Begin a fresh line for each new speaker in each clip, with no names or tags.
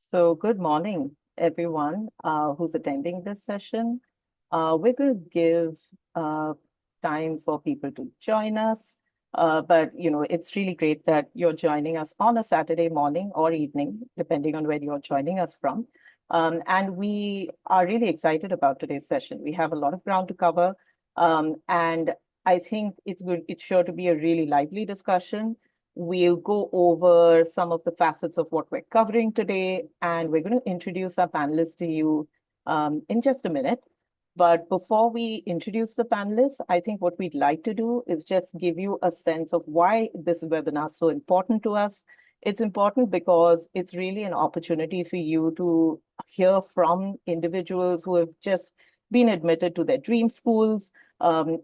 So good morning, everyone who's attending this session. We're going to give time for people to join us. But, it's really great that you're joining us on a Saturday morning or evening, depending on where you're joining us from. And we are really excited about today's session. We have a lot of ground to cover. And I think it's sure to be a really lively discussion. We'll go over some of the facets of what we're covering today, and we're going to introduce our panelists to you in just a minute. But before we introduce the panelists, I think what we'd like to do is just give you a sense of why this webinar is so important to us. It's important because it's really an opportunity for you to hear from individuals who have just been admitted to their dream schools.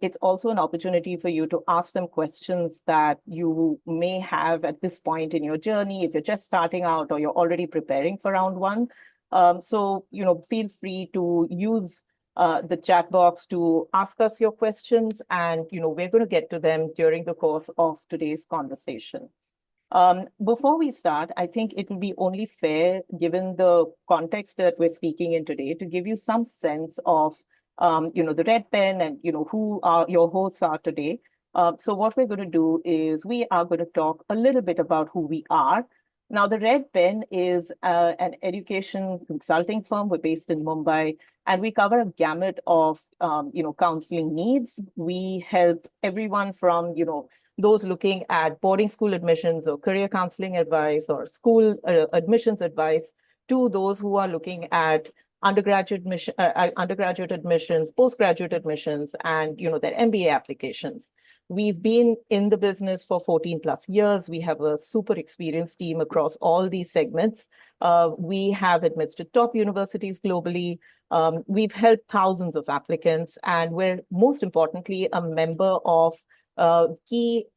It's also an opportunity for you to ask them questions that you may have at this point in your journey, if you're just starting out or you're already preparing for round one. So, feel free to use the chat box to ask us your questions, and, we're going to get to them during the course of today's conversation. Before we start, I think it will be only fair, given the context that we're speaking in today, to give you some sense of, the red pen and, who your hosts are today. So what we're going to do is we are going to talk a little bit about who we are. Now, the Red Pen is an education consulting firm. We're based in Mumbai, and we cover a gamut of, counseling needs. We help everyone from, those looking at boarding school admissions or career counseling advice or school admissions advice, to those who are looking at undergraduate admissions, postgraduate admissions, and their MBA applications. We've been in the business for 14 plus years. We have a super experienced team across all these segments. We have administered top universities globally. We've helped thousands of applicants, and we're most importantly a member of key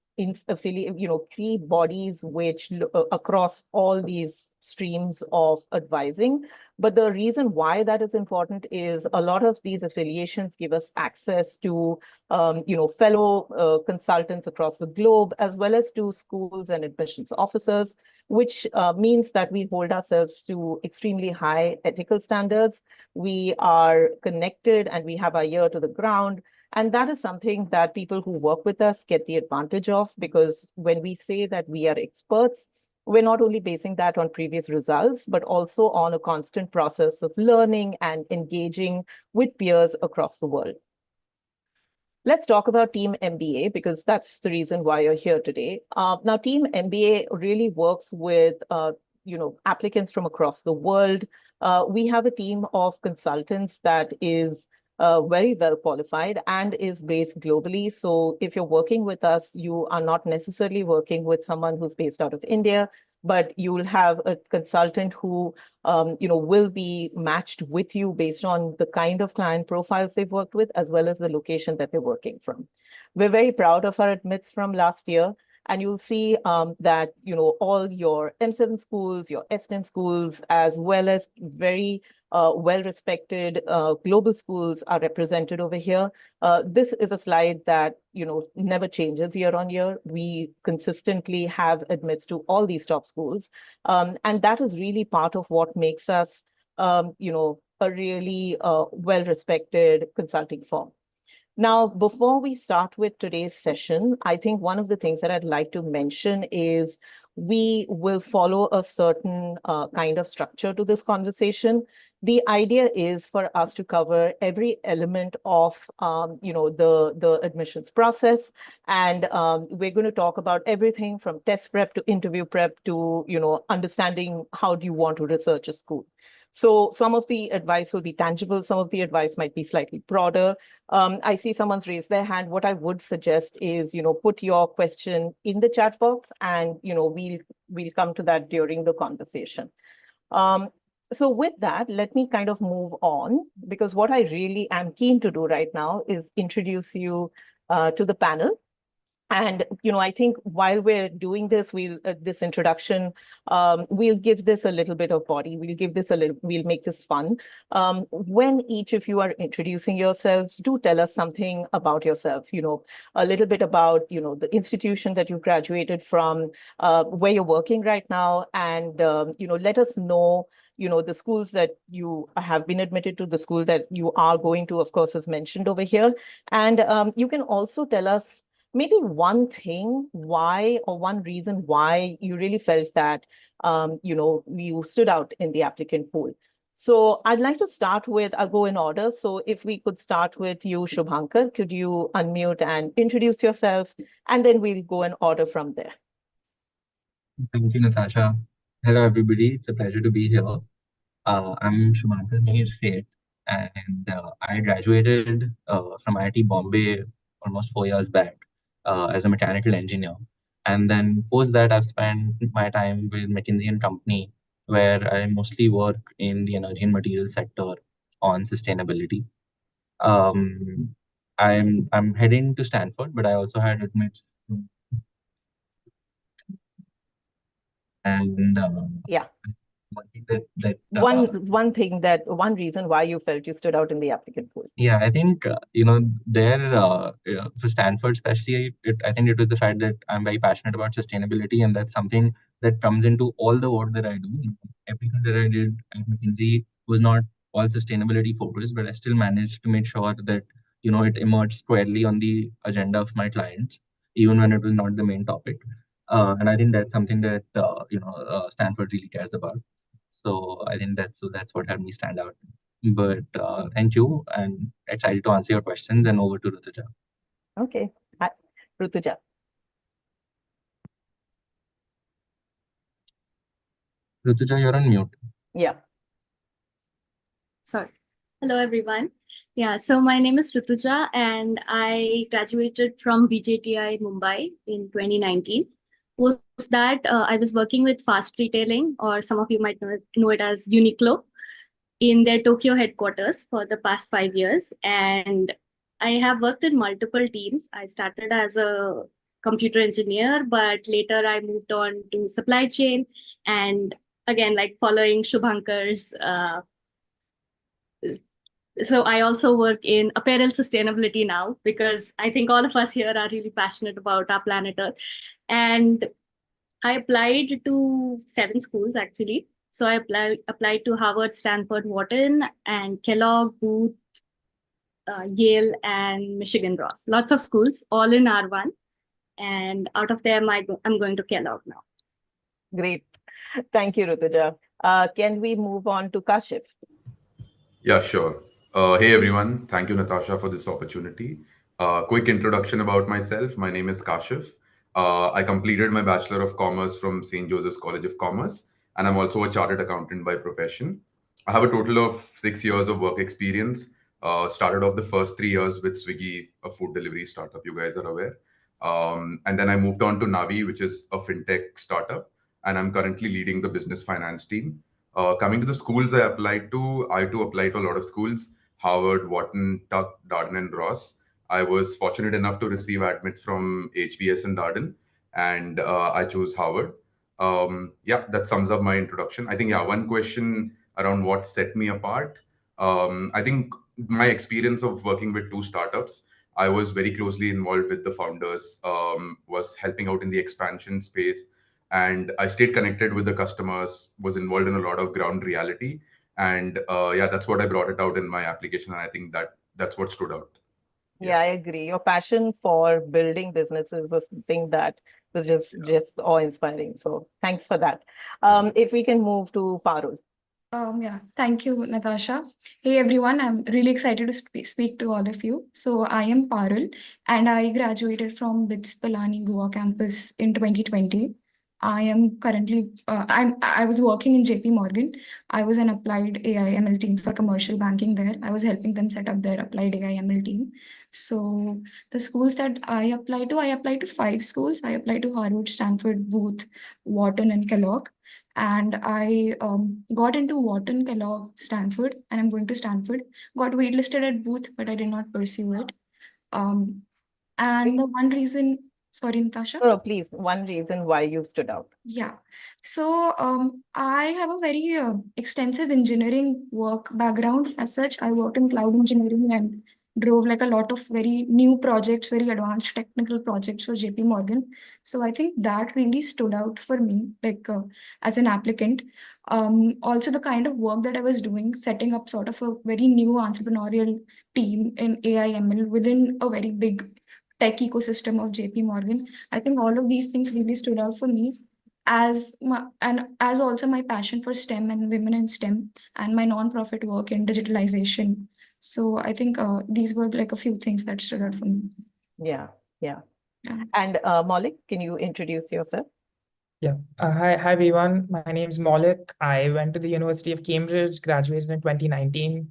bodies which across all these streams of advising. But the reason why that is important is a lot of these affiliations give us access to, fellow consultants across the globe, as well as to schools and admissions officers, which means that we hold ourselves to extremely high ethical standards. We are connected and we have our ear to the ground. And that is something that people who work with us get the advantage of, because when we say that we are experts, we're not only basing that on previous results, but also on a constant process of learning and engaging with peers across the world. Let's talk about Team MBA, because that's the reason why you're here today. Now, Team MBA really works with applicants from across the world. We have a team of consultants that is very well qualified and is based globally. So if you're working with us, you are not necessarily working with someone who's based out of India, but you'll have a consultant who, will be matched with you based on the kind of client profiles they've worked with, as well as the location that they're working from. We're very proud of our admits from last year. And you'll see that, all your M7 schools, your S10 schools, as well as very well-respected global schools are represented over here. This is a slide that, never changes year on year. We consistently have admits to all these top schools. And that is really part of what makes us, a really well-respected consulting firm. Now, before we start with today's session, I think one of the things that I'd like to mention is we will follow a certain kind of structure to this conversation. The idea is for us to cover every element of, the admissions process. And we're going to talk about everything from test prep to interview prep to, understanding how do you want to research a school. So some of the advice will be tangible. Some of the advice might be slightly broader. I see someone's raised their hand. What I would suggest is, put your question in the chat box, and, we'll come to that during the conversation. So with that, let me kind of move on, because what I really am keen to do right now is introduce you to the panel. And, I think while we're doing this, this introduction, we'll give this a little bit of body. We'll make this fun. When each of you are introducing yourselves, do tell us something about yourself, a little bit about, the institution that you graduated from, where you're working right now, and, let us know, the schools that you have been admitted to, the school that you are going to, of course, is mentioned over here. And you can also tell us maybe one thing why, or one reason why you really felt that, you stood out in the applicant pool. So I'd like to start with, I'll go in order. So if we could start with you, Shubhankar, could you unmute and introduce yourself? And then we'll go in order from there.
Thank you, Natasha. Hello, everybody. It's a pleasure to be here. I'm Shumankar State, and I graduated from IIT Bombay almost 4 years back as a mechanical engineer. And then post that, I've spent my time with McKinsey and Company, where I mostly work in the energy and materials sector on sustainability. Um, I'm heading to Stanford, but I also had admits, and
Yeah.
one thing that
One reason why you felt you stood out in the applicant pool.
Yeah, I think for Stanford especially, I think it was the fact that I'm very passionate about sustainability, and that's something that comes into all the work that I do. Everything that I did at McKinsey was not all sustainability focused, but I still managed to make sure that it emerged squarely on the agenda of my clients, even when it was not the main topic. And I think that's something that Stanford really cares about. So I think that's what had me stand out. But thank you, and excited to answer your questions. And over to Rutuja.
Okay. Hi, Rutuja.
Rutuja, you're on mute.
Yeah.
Sorry. Hello, everyone. Yeah, so my name is Rutuja, and I graduated from VJTI Mumbai in 2019. Post that, I was working with fast retailing, or some of you might know it as Uniqlo, in their Tokyo headquarters for the past 5 years. And I have worked in multiple teams. I started as a computer engineer, but later I moved on to supply chain. And again, like following Shubhankar's, so I also work in apparel sustainability now, because I think all of us here are really passionate about our planet Earth. And I applied to 7 schools, actually. So I applied to Harvard, Stanford, Wharton, and Kellogg, Booth, Yale, and Michigan Ross. Lots of schools, all in R1. And out of them, I'm going to Kellogg now.
Great. Thank you, Rutuja. Can we move on to Kashif?
Yeah, sure. Hey, everyone. Thank you, Natasha, for this opportunity. Quick introduction about myself. My name is Kashif. I completed my Bachelor of Commerce from St. Joseph's College of Commerce, and I'm also a chartered accountant by profession. I have a total of 6 years of work experience. Started off the first 3 years with Swiggy, a food delivery startup, you guys are aware. And then I moved on to Navi, which is a fintech startup, and I'm currently leading the business finance team. Coming to the schools I too applied to a lot of schools: Harvard, Wharton, Tuck, Darden, and Ross. I was fortunate enough to receive admits from HBS and Darden, and I chose Harvard. Yeah, that sums up my introduction. I think, yeah, one question around what set me apart. I think my experience of working with 2 startups, I was very closely involved with the founders, was helping out in the expansion space, and I stayed connected with the customers, was involved in a lot of ground reality. And yeah, that's what I brought it out in my application. And I think that's what stood out.
Yeah, I agree. Your passion for building businesses was something that was just awe-inspiring. So thanks for that. If we can move to Parul.
Yeah, thank you, Natasha. Hey, everyone. I'm really excited to speak to all of you. So I am Parul, and I graduated from BITS Pilani Goa campus in 2020. I am currently, I was working in JP Morgan. I was an applied AI ML team for commercial banking there. I was helping them set up their applied AI ML team. So the schools that I applied to 5 schools. I applied to Harvard, Stanford, Booth, Wharton, and Kellogg. And I got into Wharton, Kellogg, Stanford, and I'm going to Stanford. Got waitlisted at Booth, but I did not pursue it. And the one reason, sorry, Natasha.
Oh, please, one reason why you stood out.
Yeah. So I have a very extensive engineering work background. As such, I worked in cloud engineering and drove like a lot of very new projects, very advanced technical projects for JP Morgan. So I think that really stood out for me, like as an applicant. Also the kind of work that I was doing, setting up sort of a very new entrepreneurial team in AI ML within a very big tech ecosystem of JP Morgan. I think all of these things really stood out for me as also my passion for STEM and women in STEM and my nonprofit work in digitalization. So I think these were like a few things that stood out for me.
Yeah.
Yeah.
And Maulik, can you introduce yourself?
Yeah. Hi, everyone. My name is Maulik. I went to the University of Cambridge, graduated in 2019.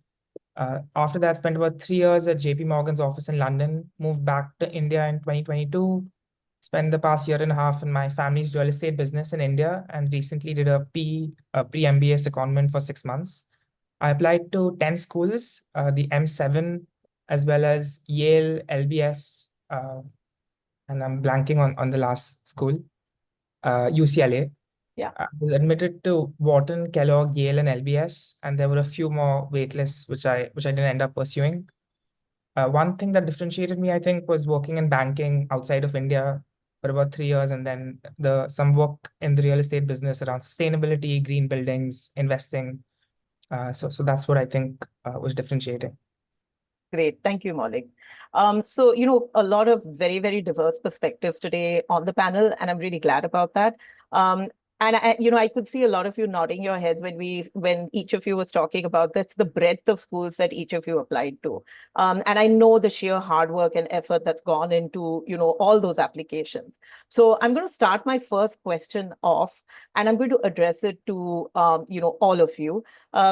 After that, spent about 3 years at JP Morgan's office in London, moved back to India in 2022, spent the past year and a half in my family's real estate business in India, and recently did a pre-MBA secondment for 6 months. I applied to 10 schools, the M7, as well as Yale, LBS, and I'm blanking on the last school, UCLA.
Yeah.
I was admitted to Wharton, Kellogg, Yale, and LBS, and there were a few more waitlists which I didn't end up pursuing. One thing that differentiated me, I think, was working in banking outside of India for about 3 years, and then some work in the real estate business around sustainability, green buildings, investing. So that's what I think was differentiating.
Great. Thank you, Maulik. So, a lot of very, very diverse perspectives today on the panel, and I'm really glad about that. And I could see a lot of you nodding your heads when each of you was talking about this, the breadth of schools that each of you applied to. And I know the sheer hard work and effort that's gone into, all those applications. So I'm going to start my first question off, and I'm going to address it to, all of you,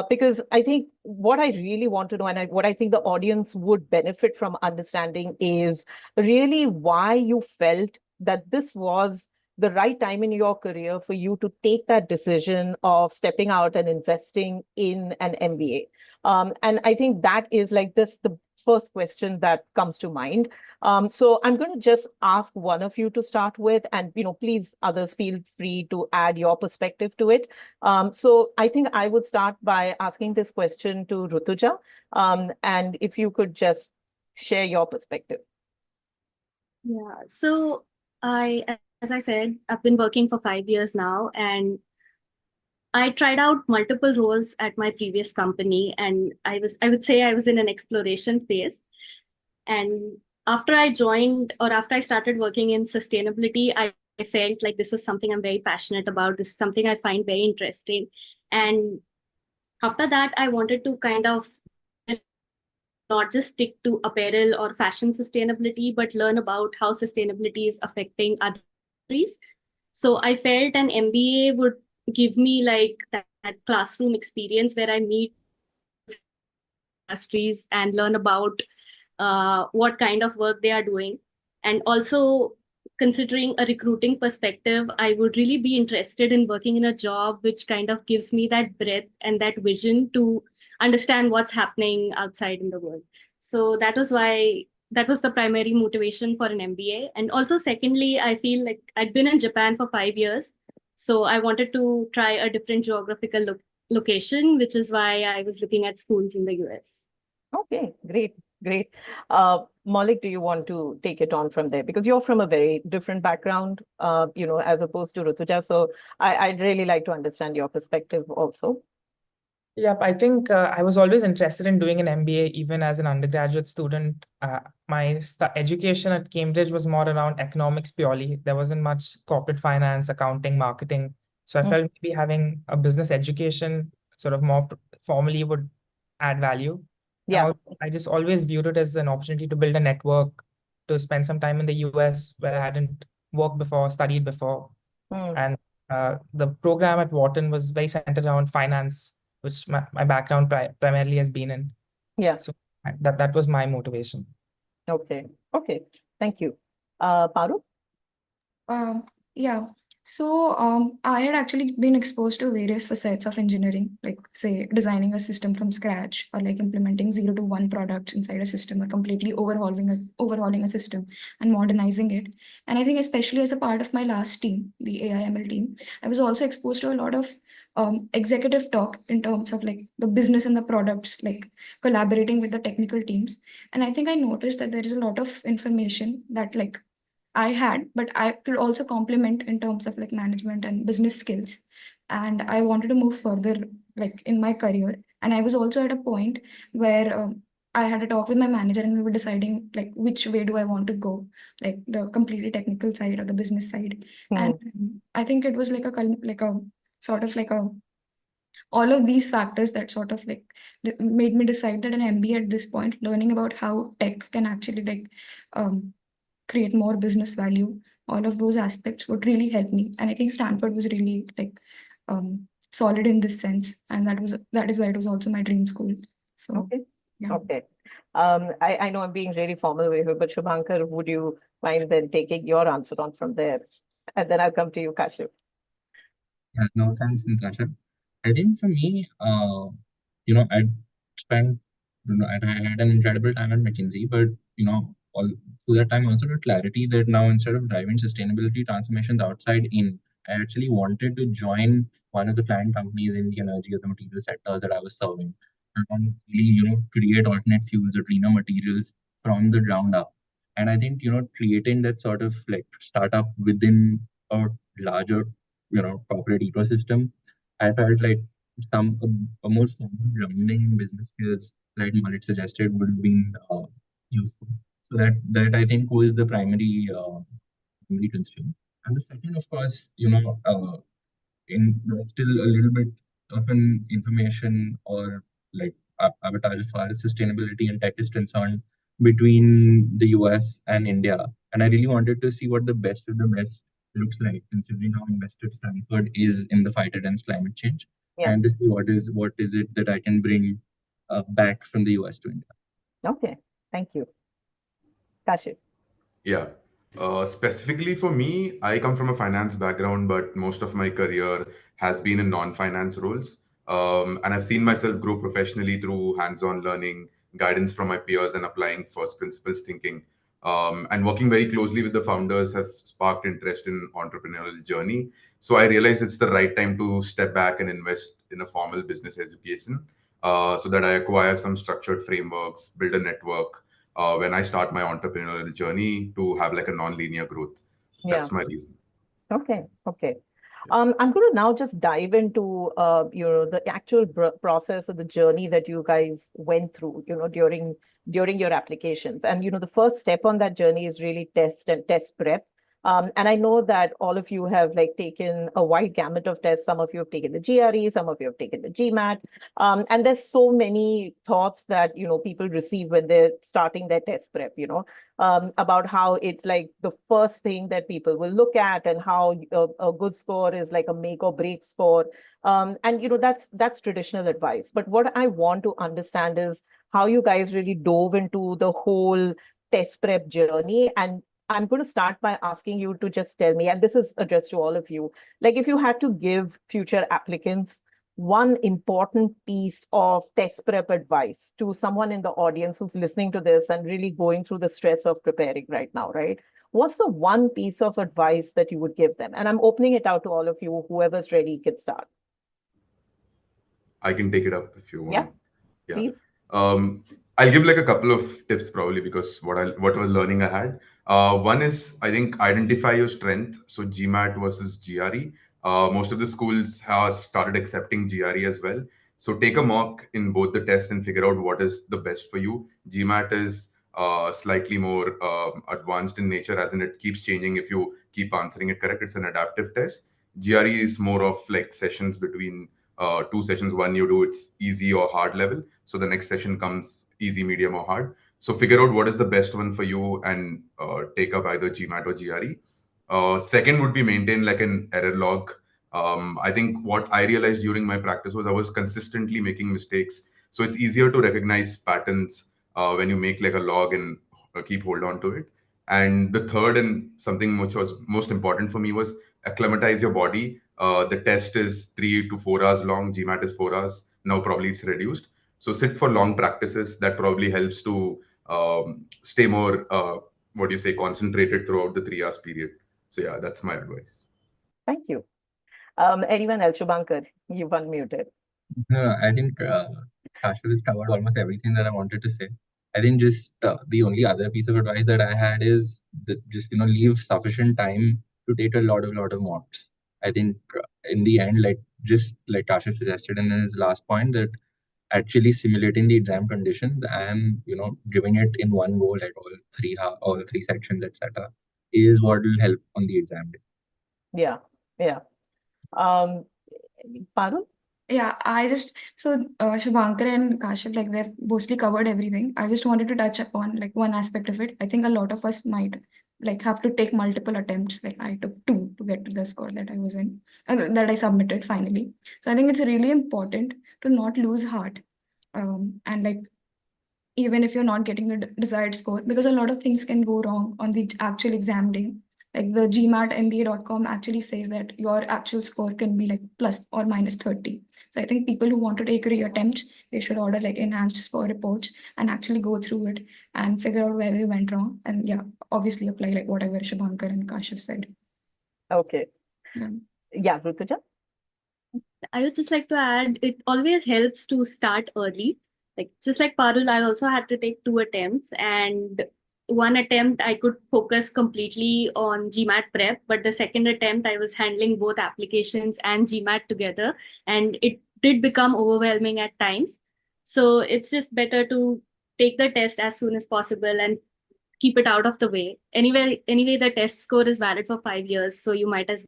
because I think what I really want to know, and what I think the audience would benefit from understanding, is really why you felt that this was the right time in your career for you to take that decision of stepping out and investing in an MBA. And I think that is like the first question that comes to mind. So I'm going to just ask one of you to start with, and please, others, feel free to add your perspective to it. So I think I would start by asking this question to Rutuja, and if you could just share your perspective.
Yeah, so as I said, I've been working for 5 years now, and I tried out multiple roles at my previous company, and I would say I was in an exploration phase. And after I started working in sustainability, I felt like this was something I'm very passionate about. This is something I find very interesting. And after that, I wanted to kind of not just stick to apparel or fashion sustainability, but learn about how sustainability is affecting other industries. So I felt an MBA would give me like that classroom experience where I meet industries and learn about what kind of work they are doing. And also, considering a recruiting perspective, I would really be interested in working in a job which kind of gives me that breadth and that vision to understand what's happening outside in the world. So that was the primary motivation for an MBA. And also, secondly, I feel like I'd been in Japan for 5 years. So I wanted to try a different geographical location, which is why I was looking at schools in the US.
Okay, great. Maulik, do you want to take it on from there? Because you're from a very different background, as opposed to Rutuja. So I'd really like to understand your perspective also.
Yep, I think I was always interested in doing an MBA, even as an undergraduate student. My education at Cambridge was more around economics purely. There wasn't much corporate finance, accounting, marketing. So I felt maybe having a business education sort of more formally would add value.
Yeah.
I just always viewed it as an opportunity to build a network, to spend some time in the US where I hadn't worked before, studied before. And the program at Wharton was very centered around finance, which my background primarily has been in.
Yeah.
So that was my motivation.
Okay. Thank you. Paru?
Yeah. So I had actually been exposed to various facets of engineering, like say designing a system from scratch, or like implementing 0 to 1 products inside a system, or completely overhauling a system and modernizing it. And I think especially as a part of my last team, the AI/ML team, I was also exposed to a lot of executive talk in terms of like the business and the products, like collaborating with the technical teams. And I think I noticed that there is a lot of information that like I had, but I could also complement in terms of like management and business skills. And I wanted to move further like in my career. And I was also at a point where I had a talk with my manager and we were deciding like which way do I want to go, like the completely technical side or the business side. And I think it was like a sort of like a all of these factors that sort of like made me decide that an MBA at this point, learning about how tech can actually like create more business value, all of those aspects would really help me. And I think Stanford was really like solid in this sense, and that is why it was also my dream school. So
Okay.
yeah.
Okay. I know I'm being really formal with you, but Shubhankar, would you mind then taking your answer on from there? And then I'll come to you, Kashif.
Yeah, no, thanks, Natasha. I think for me, I'd spent, I had an incredible time at McKinsey, but, all through that time, I also got clarity that now instead of driving sustainability transformations outside in, I actually wanted to join one of the client companies in the energy or the material sector that I was serving and really, create alternate fuels or greener materials from the ground up. And I think, creating that sort of like startup within a larger corporate ecosystem, I felt like a more formal grounding in business skills, like Marit suggested, would have been useful. So that I think was the primary constraint. And the second, of course, there's still a little bit of an information or like arbitrage as far as sustainability and tech is concerned between the US and India. And I really wanted to see what the best of the best looks like, considering how invested Stanford is in the fight against climate change, and to see what is it that I can bring back from the US to India.
Okay, thank you. Kashif.
Yeah. Specifically for me, I come from a finance background, but most of my career has been in non-finance roles. And I've seen myself grow professionally through hands-on learning, guidance from my peers, and applying first principles thinking. And working very closely with the founders have sparked interest in entrepreneurial journey. So I realized it's the right time to step back and invest in a formal business education, so that I acquire some structured frameworks, build a network, when I start my entrepreneurial journey to have like a non-linear growth. That's my reason.
Okay. I'm going to now just dive into the actual process of the journey that you guys went through, during your applications. And the first step on that journey is really test prep. And I know that all of you have like taken a wide gamut of tests. Some of you have taken the GRE, some of you have taken the GMAT. And there's so many thoughts that people receive when they're starting their test prep, about how it's like the first thing that people will look at, and how a good score is like a make or break score. And that's traditional advice. But what I want to understand is how you guys really dove into the whole test prep journey. And I'm going to start by asking you to just tell me, and this is addressed to all of you, like if you had to give future applicants one important piece of test prep advice to someone in the audience who's listening to this and really going through the stress of preparing right now, right? What's the one piece of advice that you would give them? And I'm opening it out to all of you. Whoever's ready can start.
I can take it up if you want.
Yeah, please.
I'll give like a couple of tips probably, because what was learning I had. One is, I think, identify your strength. So GMAT versus GRE. Most of the schools have started accepting GRE as well. So take a mock in both the tests and figure out what is the best for you. GMAT is slightly more advanced in nature, as in it keeps changing if you keep answering it correct. It's an adaptive test. GRE is more of like sessions between two sessions. One you do, it's easy or hard level. So the next session comes easy, medium, or hard. So figure out what is the best one for you and take up either GMAT or GRE. Second would be maintain like an error log. I think what I realized during my practice was I was consistently making mistakes. So it's easier to recognize patterns when you make like a log and keep hold on to it. And the third, and something which was most important for me, was acclimatize your body. The test is 3 to 4 hours long. GMAT is 4 hours. Now probably it's reduced. So sit for long practices. That probably helps to stay more, concentrated throughout the 3 hours period. So yeah, that's my advice.
Thank you. Anyone else? Shubhankar, you've unmuted.
No, I think Kashif has covered almost everything that I wanted to say. I think just the only other piece of advice that I had is that just leave sufficient time to take a lot of mocks. I think in the end, just like Kashif suggested in his last point, that actually simulating the exam conditions and giving it in one go, like all three sections, etc., is what will help on the exam day.
Yeah, yeah. Parul?
Yeah, Shubhankar and Kashif, like they've mostly covered everything. I just wanted to touch upon like one aspect of it. I think a lot of us might like have to take multiple attempts. Like I took 2 to get to the score that I was in, that I submitted finally. So I think it's really important to not lose heart. And like even if you're not getting the desired score, because a lot of things can go wrong on the actual exam day. Like the GMAT MBA.com actually says that your actual score can be like plus or minus 30. So I think people who want to take reattempts, they should order like enhanced score reports and actually go through it and figure out where they went wrong. And yeah, obviously apply like whatever Shubhankar and Kashif said.
Okay.
Yeah.
Yeah, Rutuja?
I would just like to add, it always helps to start early. Like just like Parul, I also had to take 2 attempts, and one attempt I could focus completely on GMAT prep, but the second attempt I was handling both applications and GMAT together, and it did become overwhelming at times. So it's just better to take the test as soon as possible and keep it out of the way. Anyway, the test score is valid for 5 years, so you might as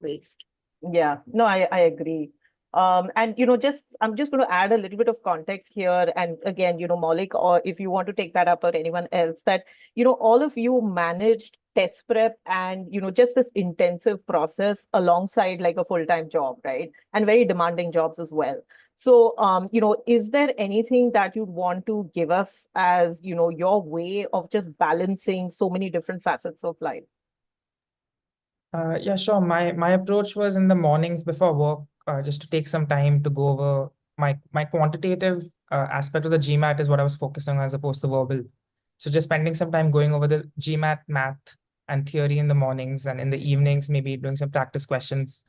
well waste.
Yeah, no, I agree. And I'm just going to add a little bit of context here. And again, Maulik, or if you want to take that up, or anyone else, that all of you managed test prep and just this intensive process alongside like a full-time job, right? And very demanding jobs as well. So is there anything that you'd want to give us as your way of just balancing so many different facets of life?
Yeah, sure. My approach was in the mornings before work, just to take some time to go over my quantitative aspect of the GMAT is what I was focusing on as opposed to verbal. So just spending some time going over the GMAT math and theory in the mornings, and in the evenings maybe doing some practice questions,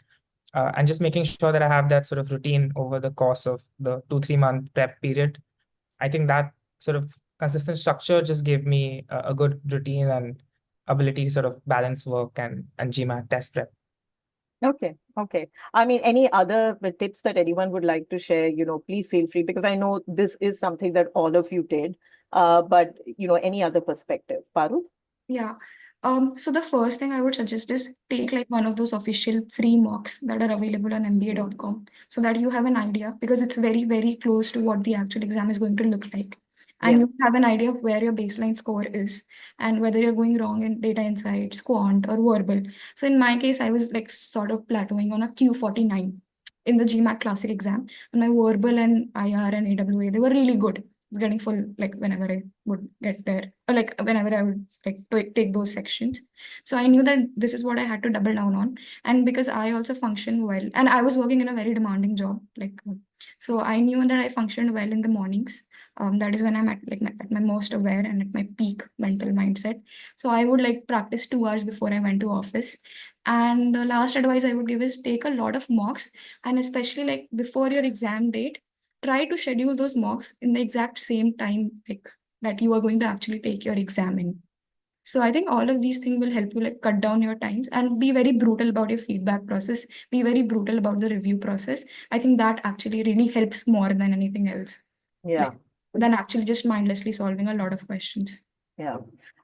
and just making sure that I have that sort of routine over the course of the 2-3 month prep period. I think that sort of consistent structure just gave me a good routine and ability to sort of balance work and GMAT test prep.
Okay. I mean, any other tips that anyone would like to share, please feel free, because I know this is something that all of you did. But any other perspective, Parul?
Yeah. So the first thing I would suggest is take like one of those official free mocks that are available on MBA.com so that you have an idea, because it's very, very close to what the actual exam is going to look like. And
Yeah.
you have an idea of where your baseline score is and whether you're going wrong in data insights, quant, or verbal. So in my case, I was like sort of plateauing on a Q49 in the GMAT Classic exam. And my verbal and IR and AWA, they were really good. Getting full like whenever I would get there, or like whenever I would like take those sections. So I knew that this is what I had to double down on. And because I also function well, and I was working in a very demanding job, so I knew that I functioned well in the mornings. That is when I'm at at my most aware and at my peak mental mindset. So I would like practice 2 hours before I went to office. And the last advice I would give is take a lot of mocks, and especially like before your exam date, try to schedule those mocks in the exact same time like that you are going to actually take your exam in. So I think all of these things will help you like cut down your times and be very brutal about your feedback process, be very brutal about the review process. I think that actually really helps more than anything else.
Yeah.
Than actually just mindlessly solving a lot of questions.
Yeah.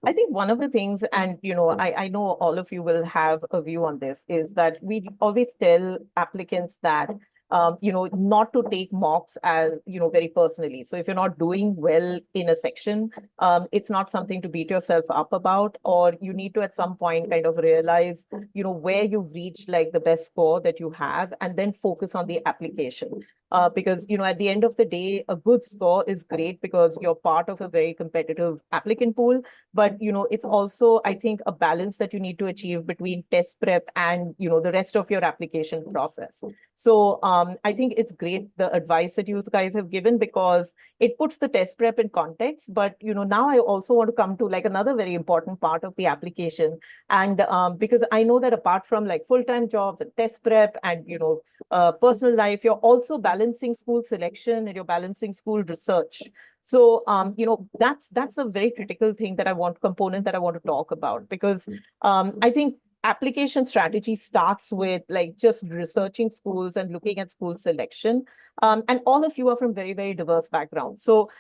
I think one of the things, and I know all of you will have a view on this, is that we always tell applicants that not to take mocks as very personally. So if you're not doing well in a section, it's not something to beat yourself up about, or you need to at some point kind of realize where you've reached like the best score that you have, and then focus on the application. because, at the end of the day, a good score is great because you're part of a very competitive applicant pool. But, it's also, I think, a balance that you need to achieve between test prep and, the rest of your application process. So I think it's great, the advice that you guys have given, because it puts the test prep in context. But, now I also want to come to like another very important part of the application. And because I know that apart from like full-time jobs and test prep and, personal life, you're also balancing school selection and you're balancing school research. So, that's a very critical thing component that I want to talk about, because I think application strategy starts with like just researching schools and looking at school selection. And all of you are from very, very diverse backgrounds. So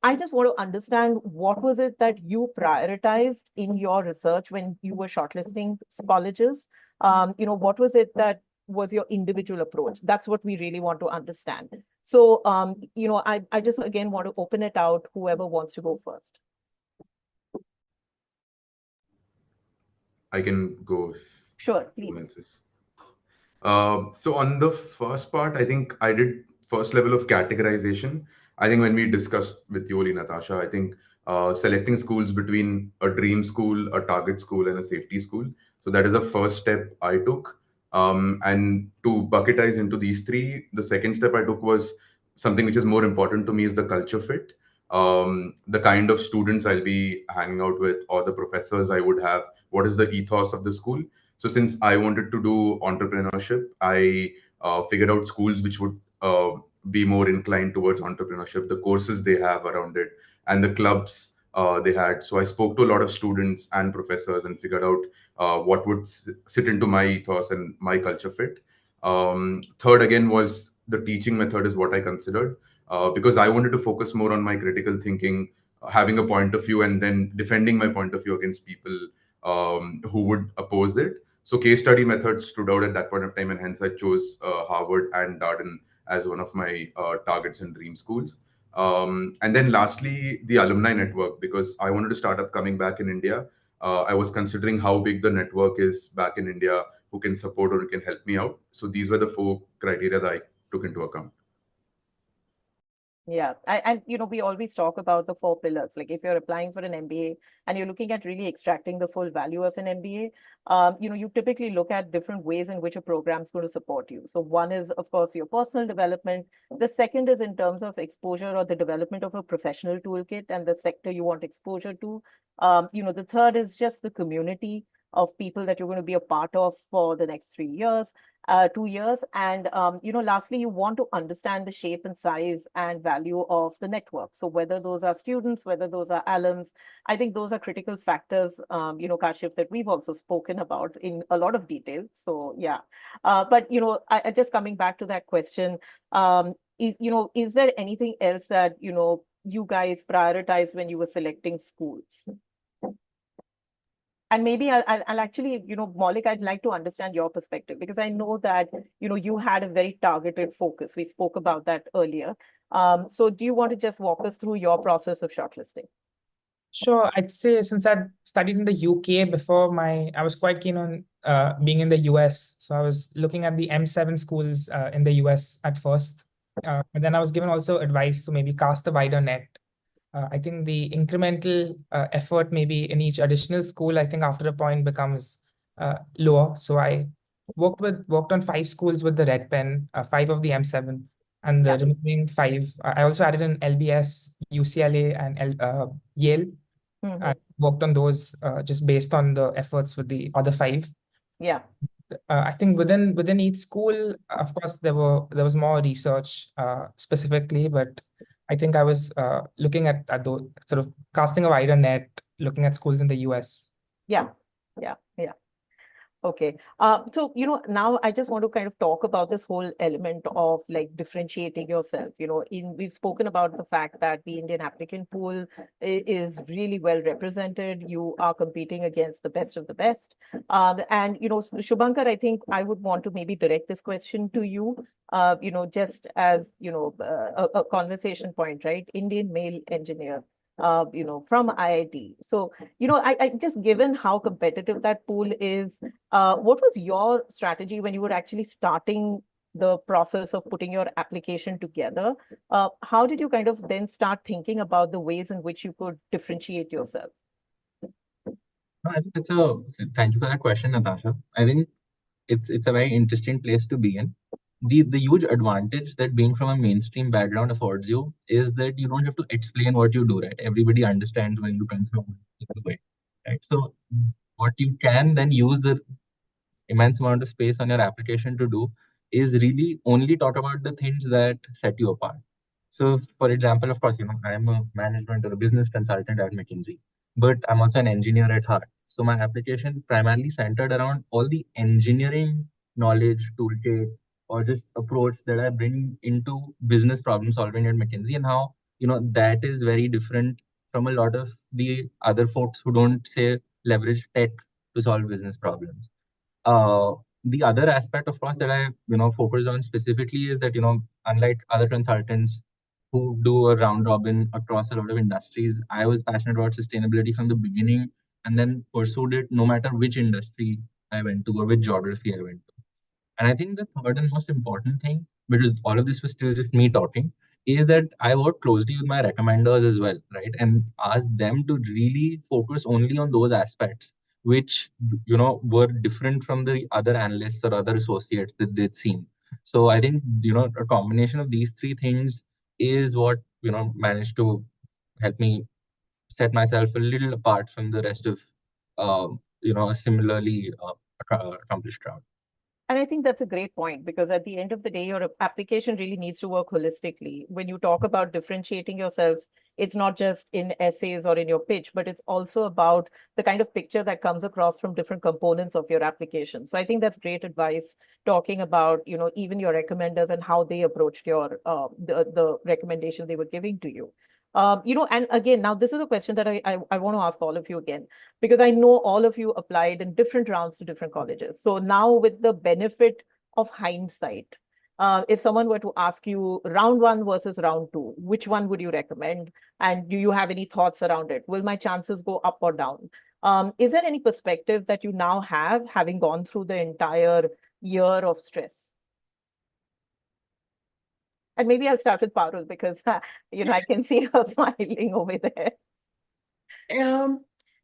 I just want to understand, what was it that you prioritized in your research when you were shortlisting colleges? What was it that was your individual approach? That's what we really want to understand. So, I just again want to open it out, whoever wants to go first.
I can go.
Sure, please.
So on the first part, I think I did first level of categorization. I think when we discussed with you, Natasha, I think selecting schools between a dream school, a target school, and a safety school. So that is the first step I took. And to bucketize into these three, the second step I took was something which is more important to me, is the culture fit. The kind of students I'll be hanging out with, or the professors I would have, what is the ethos of the school. So since I wanted to do entrepreneurship, I figured out schools which would be more inclined towards entrepreneurship, the courses they have around it, and the clubs they had. So I spoke to a lot of students and professors and figured out what would sit into my ethos and my culture fit. Third, again, was the teaching method is what I considered, because I wanted to focus more on my critical thinking, having a point of view, and then defending my point of view against people who would oppose it. So case study methods stood out at that point of time, and hence I chose Harvard and Darden as one of my targets and dream schools. And then lastly, the alumni network, because I wanted to start up coming back in India. I was considering how big the network is back in India, who can support or who can help me out. So these were the 4 criteria that I took into account.
Yeah, and we always talk about the 4 pillars. Like if you're applying for an MBA and you're looking at really extracting the full value of an MBA, you typically look at different ways in which a program is going to support you. So one is, of course, your personal development. The second is in terms of exposure or the development of a professional toolkit and the sector you want exposure to. The third is just the community of people that you're going to be a part of for the next 2 years. And, lastly, you want to understand the shape and size and value of the network. So whether those are students, whether those are alums, I think those are critical factors, Kashif, that we've also spoken about in a lot of detail. So, yeah. But, I just coming back to that question, is there anything else that, you guys prioritize when you were selecting schools? And maybe I'll actually, Maulik, I'd like to understand your perspective, because I know that, you had a very targeted focus. We spoke about that earlier. So do you want to just walk us through your process of shortlisting?
Sure. I'd say since I'd studied in the UK before I was quite keen on being in the US. So I was looking at the M7 schools in the US at first. But then I was given also advice to maybe cast a wider net. I think the incremental effort maybe in each additional school, I think after a point becomes lower. So I worked on 5 schools with the red pen, 5 of the M7, and the remaining 5. I also added in LBS, UCLA, and Yale. I worked on those just based on the efforts with the other 5.
Yeah.
I think within each school, of course, there was more research specifically, but I think I was looking at those, sort of casting a wider net, looking at schools in the US.
Yeah. Okay. So, now I just want to kind of talk about this whole element of like differentiating yourself. We've spoken about the fact that the Indian applicant pool is really well represented. You are competing against the best of the best. And, Shubhankar, I think I would want to maybe direct this question to you, just as, a conversation point, right? Indian male engineer. From IIT. So, I just given how competitive that pool is, what was your strategy when you were actually starting the process of putting your application together, how did you kind of then start thinking about the ways in which you could differentiate yourself?
I think thank you for that question, Natasha. I think it's a very interesting place to be in. The huge advantage that being from a mainstream background affords you is that you don't have to explain what you do, right? Everybody understands where you come from, right? So what you can then use the immense amount of space on your application to do is really only talk about the things that set you apart. So, for example, of course, I'm a management or a business consultant at McKinsey, but I'm also an engineer at heart. So my application primarily centered around all the engineering knowledge, toolkit, or just approach that I bring into business problem solving at McKinsey, and how that is very different from a lot of the other folks who don't say leverage tech to solve business problems. Uh, the other aspect, of course, that I focus on specifically is that unlike other consultants who do a round robin across a lot of industries, I was passionate about sustainability from the beginning, and then pursued it no matter which industry I went to or which geography I went to. And I think the third and most important thing, because all of this was still just me talking, is that I work closely with my recommenders as well, right? And ask them to really focus only on those aspects which were different from the other analysts or other associates that they'd seen. So I think a combination of these three things is what managed to help me set myself a little apart from the rest of a similarly accomplished crowd.
And I think that's a great point, because at the end of the day, your application really needs to work holistically. When you talk about differentiating yourself, it's not just in essays or in your pitch, but it's also about the kind of picture that comes across from different components of your application. So I think that's great advice, talking about, even your recommenders and how they approached your the recommendation they were giving to you. And again, now this is a question that I want to ask all of you again, because I know all of you applied in different rounds to different colleges. So now, with the benefit of hindsight, if someone were to ask you round one versus round two, which one would you recommend? And do you have any thoughts around it? Will my chances go up or down? Is there any perspective that you now have, having gone through the entire year of stress? And maybe I'll start with Parul, because I can see her smiling over there.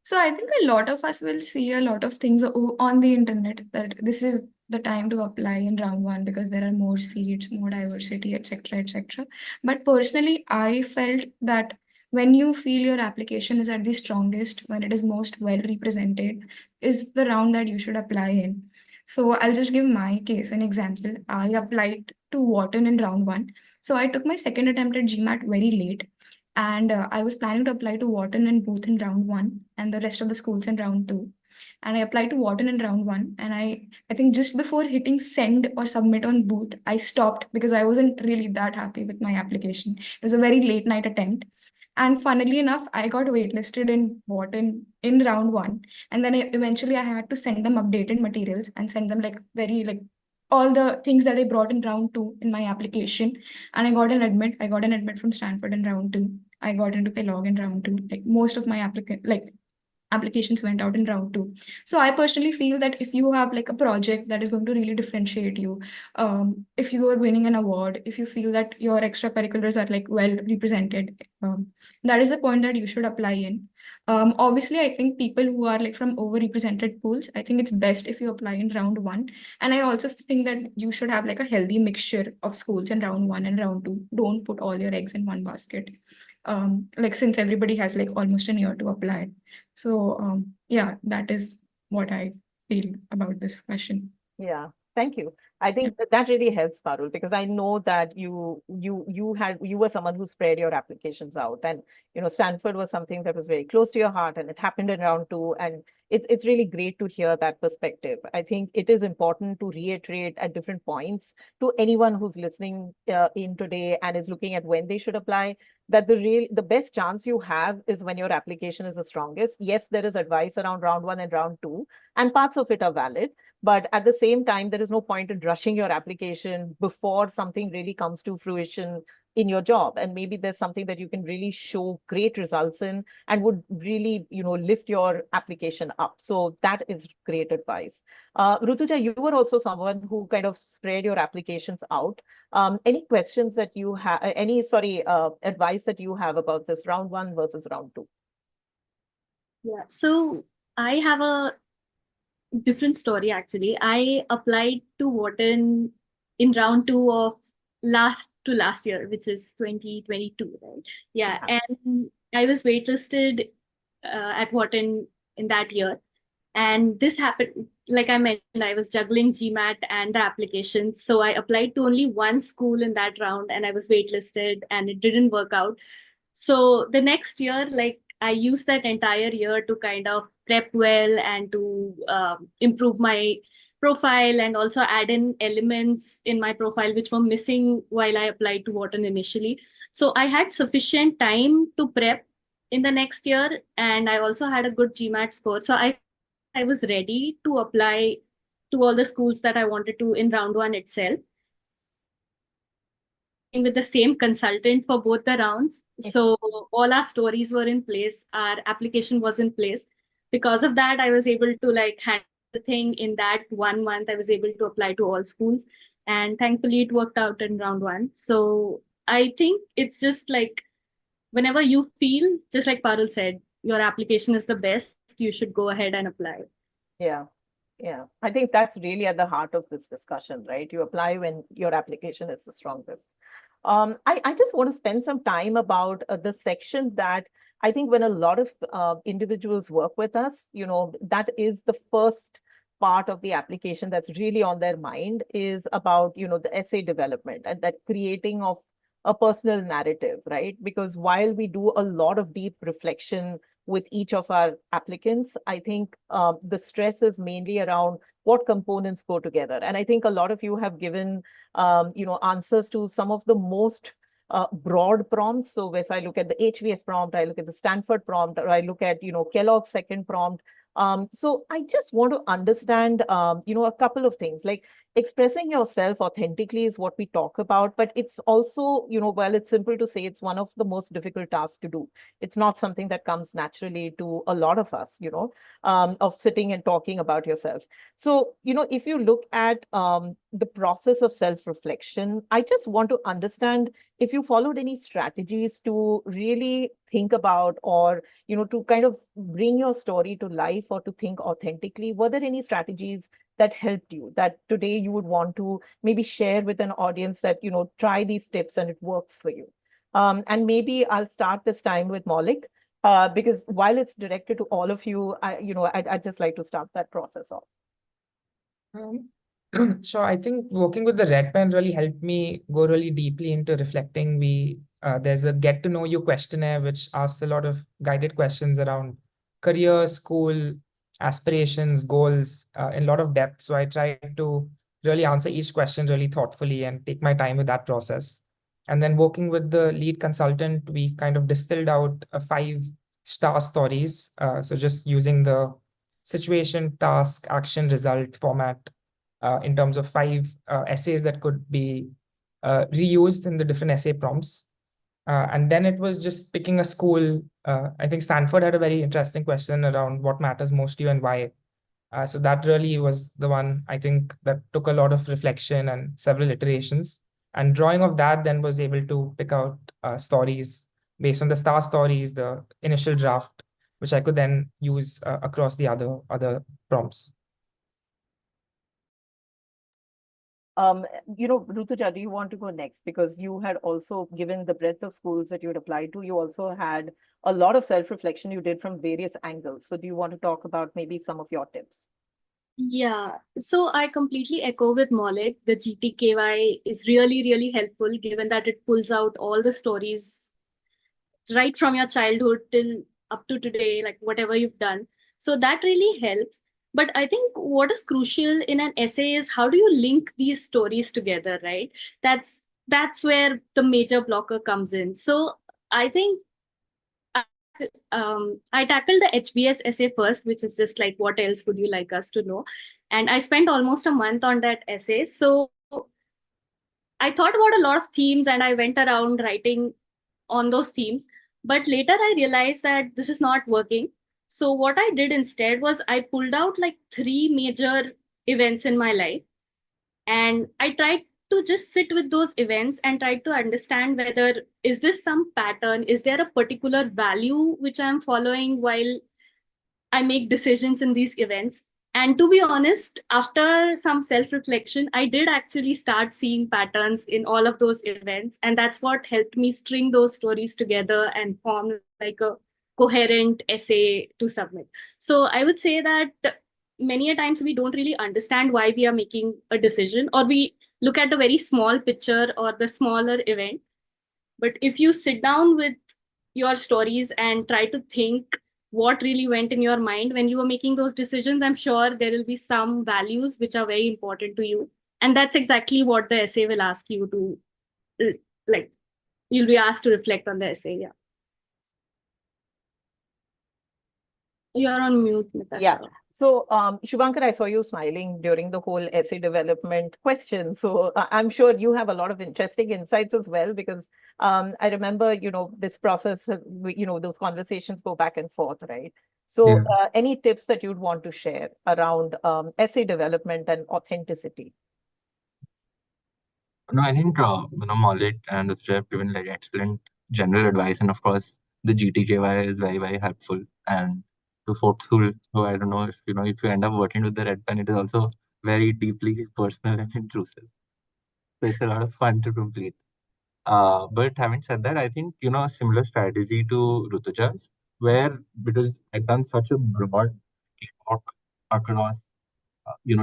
So I think a lot of us will see a lot of things on the internet, that this is the time to apply in round one because there are more seats, more diversity, etc., etc. But personally, I felt that when you feel your application is at the strongest, when it is most well represented, is the round that you should apply in. So I'll just give my case an example. I applied to Wharton in round one. So I took my second attempt at GMAT very late. And I was planning to apply to Wharton and Booth in round one and the rest of the schools in round two. And I applied to Wharton in round one. And I think just before hitting send or submit on Booth, I stopped because I wasn't really that happy with my application. It was a very late night attempt. And funnily enough, I got waitlisted in Wharton in round one. And then eventually I had to send them updated materials and send them all the things that I brought in round two in my application. And I got an admit. I got an admit from Stanford in round two. I got into Kellogg in round two. Like most of my applications went out in round two. So I personally feel that if you have like a project that is going to really differentiate you, if you are winning an award, if you feel that your extracurriculars are like well represented, that is the point that you should apply in. Obviously, I think people who are like from overrepresented pools, I think it's best if you apply in round one. And I also think that you should have like a healthy mixture of schools in round one and round two. Don't put all your eggs in one basket. Since everybody has like almost a year to apply. So yeah, that is what I feel about this question.
Yeah, thank you. I think that really helps, Parul, because I know that you were someone who spread your applications out, and Stanford was something that was very close to your heart, and it happened in round two, and it's really great to hear that perspective. I think it is important to reiterate at different points to anyone who's listening in today and is looking at when they should apply, that the best chance you have is when your application is the strongest. Yes, there is advice around round one and round two, and parts of it are valid. But at the same time, there is no point in rushing your application before something really comes to fruition in your job, and maybe there's something that you can really show great results in and would really, lift your application up. So that is great advice. Rutuja, you were also someone who kind of spread your applications out. Any questions that you have, advice that you have about this round 1 versus round 2?
Yeah, so I have a different story actually. I applied to Wharton in round 2 of last year, which is 2022, right? Yeah, and I was waitlisted at Wharton in that year. And this happened, like I mentioned, I was juggling GMAT and the applications. So I applied to only one school in that round and I was waitlisted and it didn't work out. So the next year, like I used that entire year to kind of prep well and to improve my profile and also add in elements in my profile which were missing while I applied to Wharton initially. So I had sufficient time to prep in the next year, and I also had a good GMAT score. So I was ready to apply to all the schools that I wanted to in round 1 itself. With the same consultant for both the rounds. So all our stories were in place, our application was in place. Because of that, I was able to like handle the thing in that 1 month. I was able to apply to all schools, and thankfully it worked out in round 1. So I think it's just like whenever you feel, just like Parul said, your application is the best, you should go ahead and apply.
Yeah. Yeah, I think that's really at the heart of this discussion, right? You apply when your application is the strongest. I just want to spend some time about the section that I think when a lot of individuals work with us, that is the first part of the application that's really on their mind is about, the essay development and that creating of a personal narrative, right? Because while we do a lot of deep reflection with each of our applicants, I think the stress is mainly around what components go together. And I think a lot of you have given, answers to some of the most broad prompts. So if I look at the HVS prompt, I look at the Stanford prompt, or I look at, Kellogg's second prompt. So I just want to understand, a couple of things. Like expressing yourself authentically is what we talk about, but it's also, while it's simple to say, it's one of the most difficult tasks to do. It's not something that comes naturally to a lot of us, of sitting and talking about yourself. So, if you look at the process of self-reflection, I just want to understand if you followed any strategies to really think about or, to kind of bring your story to life or to think authentically. Were there any strategies that helped you that today you would want to maybe share with an audience that, try these tips and it works for you? And maybe I'll start this time with Maulik, because while it's directed to all of you, I'd just like to start that process off.
So I think working with the red pen really helped me go really deeply into reflecting. There's a get to know you questionnaire which asks a lot of guided questions around career, school, aspirations, goals in a lot of depth. So I tried to really answer each question really thoughtfully and take my time with that process. And then working with the lead consultant, we kind of distilled out 5-star stories. So just using the situation, task, action, result format in terms of 5 essays that could be reused in the different essay prompts. And then it was just picking a school. I think Stanford had a very interesting question around what matters most to you and why. So that really was the one I think that took a lot of reflection and several iterations. And drawing of that then was able to pick out stories based on the star stories, the initial draft, which I could then use across the other prompts.
Rutuja, do you want to go next? Because you had also, given the breadth of schools that you had applied to, you also had a lot of self-reflection you did from various angles. So do you want to talk about maybe some of your tips?
Yeah, so I completely echo with Maulik. The GTKY is really, really helpful given that it pulls out all the stories right from your childhood till up to today, like whatever you've done. So that really helps. But I think what is crucial in an essay is how do you link these stories together, right? That's where the major blocker comes in. So I think I tackled the HBS essay first, which is just like, what else would you like us to know? And I spent almost a month on that essay. So I thought about a lot of themes and I went around writing on those themes. But later I realized that this is not working. So what I did instead was I pulled out like 3 major events in my life. And I tried to just sit with those events and try to understand whether is this some pattern? Is there a particular value which I'm following while I make decisions in these events? And to be honest, after some self-reflection, I did actually start seeing patterns in all of those events. And that's what helped me string those stories together and form like a coherent essay to submit. So I would say that many a times we don't really understand why we are making a decision, or we look at the very small picture or the smaller event. But if you sit down with your stories and try to think what really went in your mind when you were making those decisions, I'm sure there will be some values which are very important to you. And that's exactly what the essay will ask you to, like, you'll be asked to reflect on the essay. Yeah. You're on mute, Natasha.
Yeah. So, Shubhankar, I saw you smiling during the whole essay development question. So I'm sure you have a lot of interesting insights as well, because I remember, this process, those conversations go back and forth, right? So any tips that you'd want to share around essay development and authenticity?
No, I think Maulik and Rutuja have given like excellent general advice, and of course the GTKY is very, very helpful. And to folks who I don't know if if you end up working with the red pen, it is also very deeply personal and intrusive. So it's a lot of fun to complete. But having said that, I think a similar strategy to Rutuja's, where because I've done such a broad talk across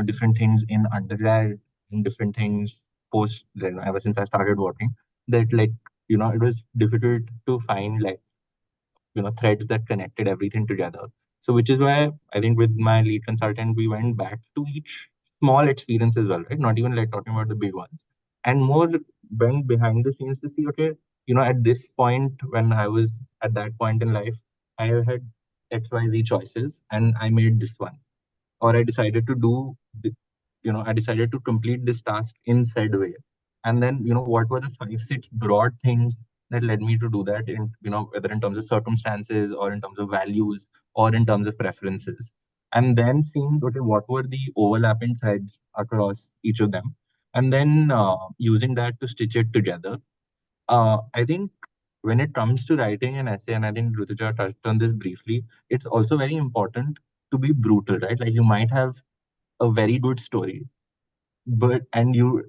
different things in undergrad and different things post ever since I started working, that like it was difficult to find like threads that connected everything together. So which is why I think with my lead consultant we went back to each small experience as well, right? Not even like talking about the big ones, and more went behind the scenes to see, okay, at this point when I was at that point in life, I had XYZ choices and I made this one, or I decided to I decided to complete this task in said way. And then, what were the 5, 6 broad things that led me to do that in, whether in terms of circumstances or in terms of values or in terms of preferences. And then seeing, okay, what were the overlapping threads across each of them. And then using that to stitch it together. I think when it comes to writing an essay, and I think Rutuja touched on this briefly, it's also very important to be brutal, right? Like you might have a very good story, but and you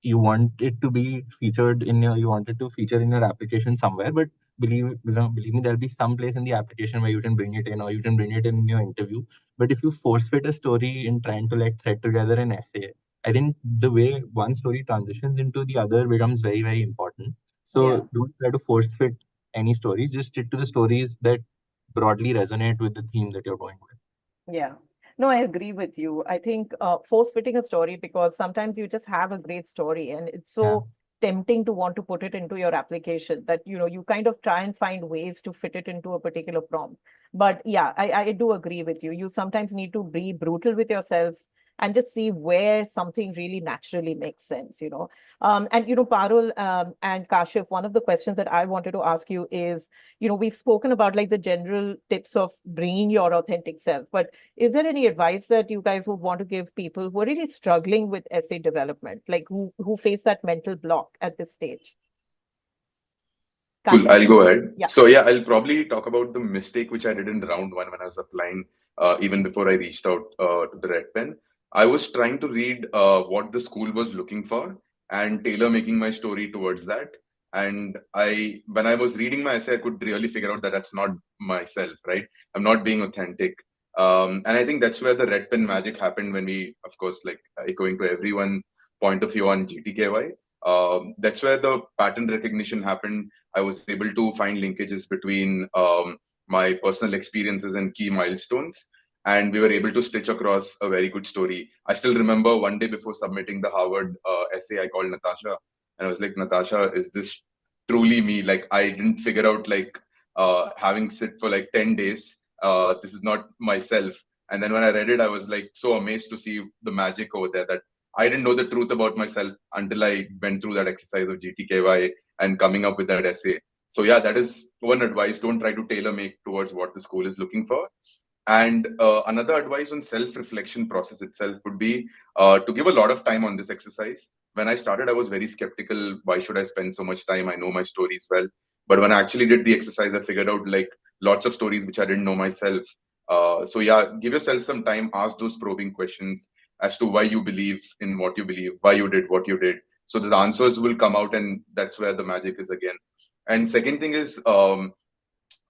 want it to be featured in you want it to feature in your application somewhere, but believe me, there'll be some place in the application where you can bring it in, or you can bring it in your interview. But if you force fit a story in trying to like thread together an essay, I think the way one story transitions into the other becomes very, very important. So don't try to force fit any stories, just stick to the stories that broadly resonate with the theme that you're going with.
Yeah. No, I agree with you. I think force fitting a story, because sometimes you just have a great story and it's so tempting to want to put it into your application that, you kind of try and find ways to fit it into a particular prompt. But yeah, I do agree with you. You sometimes need to be brutal with yourself and just see where something really naturally makes sense, And, Parul and Kashif, one of the questions that I wanted to ask you is, we've spoken about like the general tips of bringing your authentic self, but is there any advice that you guys would want to give people who are really struggling with essay development, like who face that mental block at this stage?
Cool, I'll go ahead.
Yeah.
So yeah, I'll probably talk about the mistake which I did in round 1 when I was applying, even before I reached out to the red pen. I was trying to read what the school was looking for and tailor making my story towards that. And when I was reading my essay, I could really figure out that that's not myself, right? I'm not being authentic. And I think that's where the red pen magic happened when we, of course, like echoing to everyone point of view on GTKY. That's where the pattern recognition happened. I was able to find linkages between my personal experiences and key milestones, and we were able to stitch across a very good story. I still remember one day before submitting the Harvard essay, I called Natasha and I was like, Natasha, is this truly me? Like, I didn't figure out, like, having sit for like 10 days, this is not myself. And then when I read it, I was like so amazed to see the magic over there, that I didn't know the truth about myself until I went through that exercise of GTKY and coming up with that essay. So yeah, that is one advice. Don't try to tailor make towards what the school is looking for. And another advice on self-reflection process itself would be to give a lot of time on this exercise. When I started, I was very skeptical. Why should I spend so much time? I know my stories well. But when I actually did the exercise, I figured out like lots of stories which I didn't know myself. So yeah, give yourself some time, ask those probing questions as to why you believe in what you believe, why you did what you did. So the answers will come out, and that's where the magic is again. And second thing is,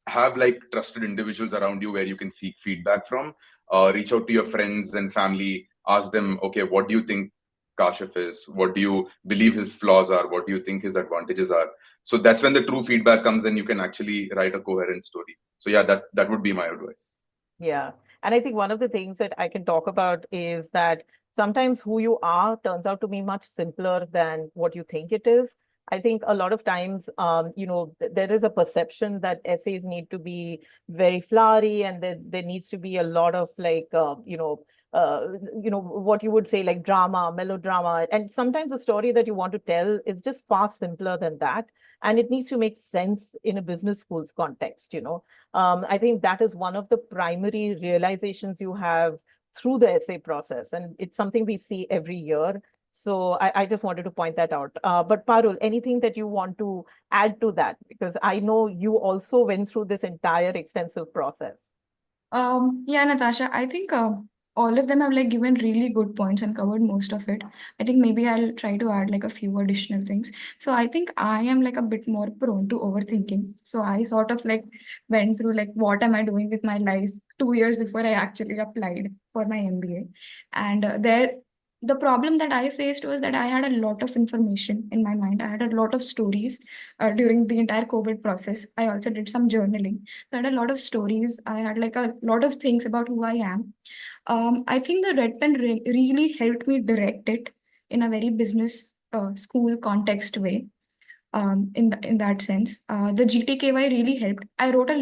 have like trusted individuals around you where you can seek feedback from. Reach out to your friends and family, ask them, okay, what do you think Kashif is? What do you believe his flaws are? What do you think his advantages are? So that's when the true feedback comes, and you can actually write a coherent story. So yeah, that would be my advice.
Yeah. And I think one of the things that I can talk about is that sometimes who you are turns out to be much simpler than what you think it is. I think a lot of times, there is a perception that essays need to be very flowery, and there needs to be a lot of like, what you would say like drama, melodrama. And sometimes the story that you want to tell is just far simpler than that. And it needs to make sense in a business school's context. I think that is one of the primary realizations you have through the essay process. And it's something we see every year. So I just wanted to point that out. But Parul, anything that you want to add to that? Because I know you also went through this entire extensive process.
Yeah, Natasha, I think all of them have like given really good points and covered most of it. I think maybe I'll try to add like a few additional things. So I think I am like a bit more prone to overthinking. So I sort of like went through like what am I doing with my life 2 years before I actually applied for my MBA. And the problem that I faced was that I had a lot of information in my mind. I had a lot of stories during the entire COVID process. I also did some journaling. So I had a lot of stories. I had like a lot of things about who I am. I think the red pen really helped me direct it in a very business school context way. In that sense, the GTKY really helped. I wrote a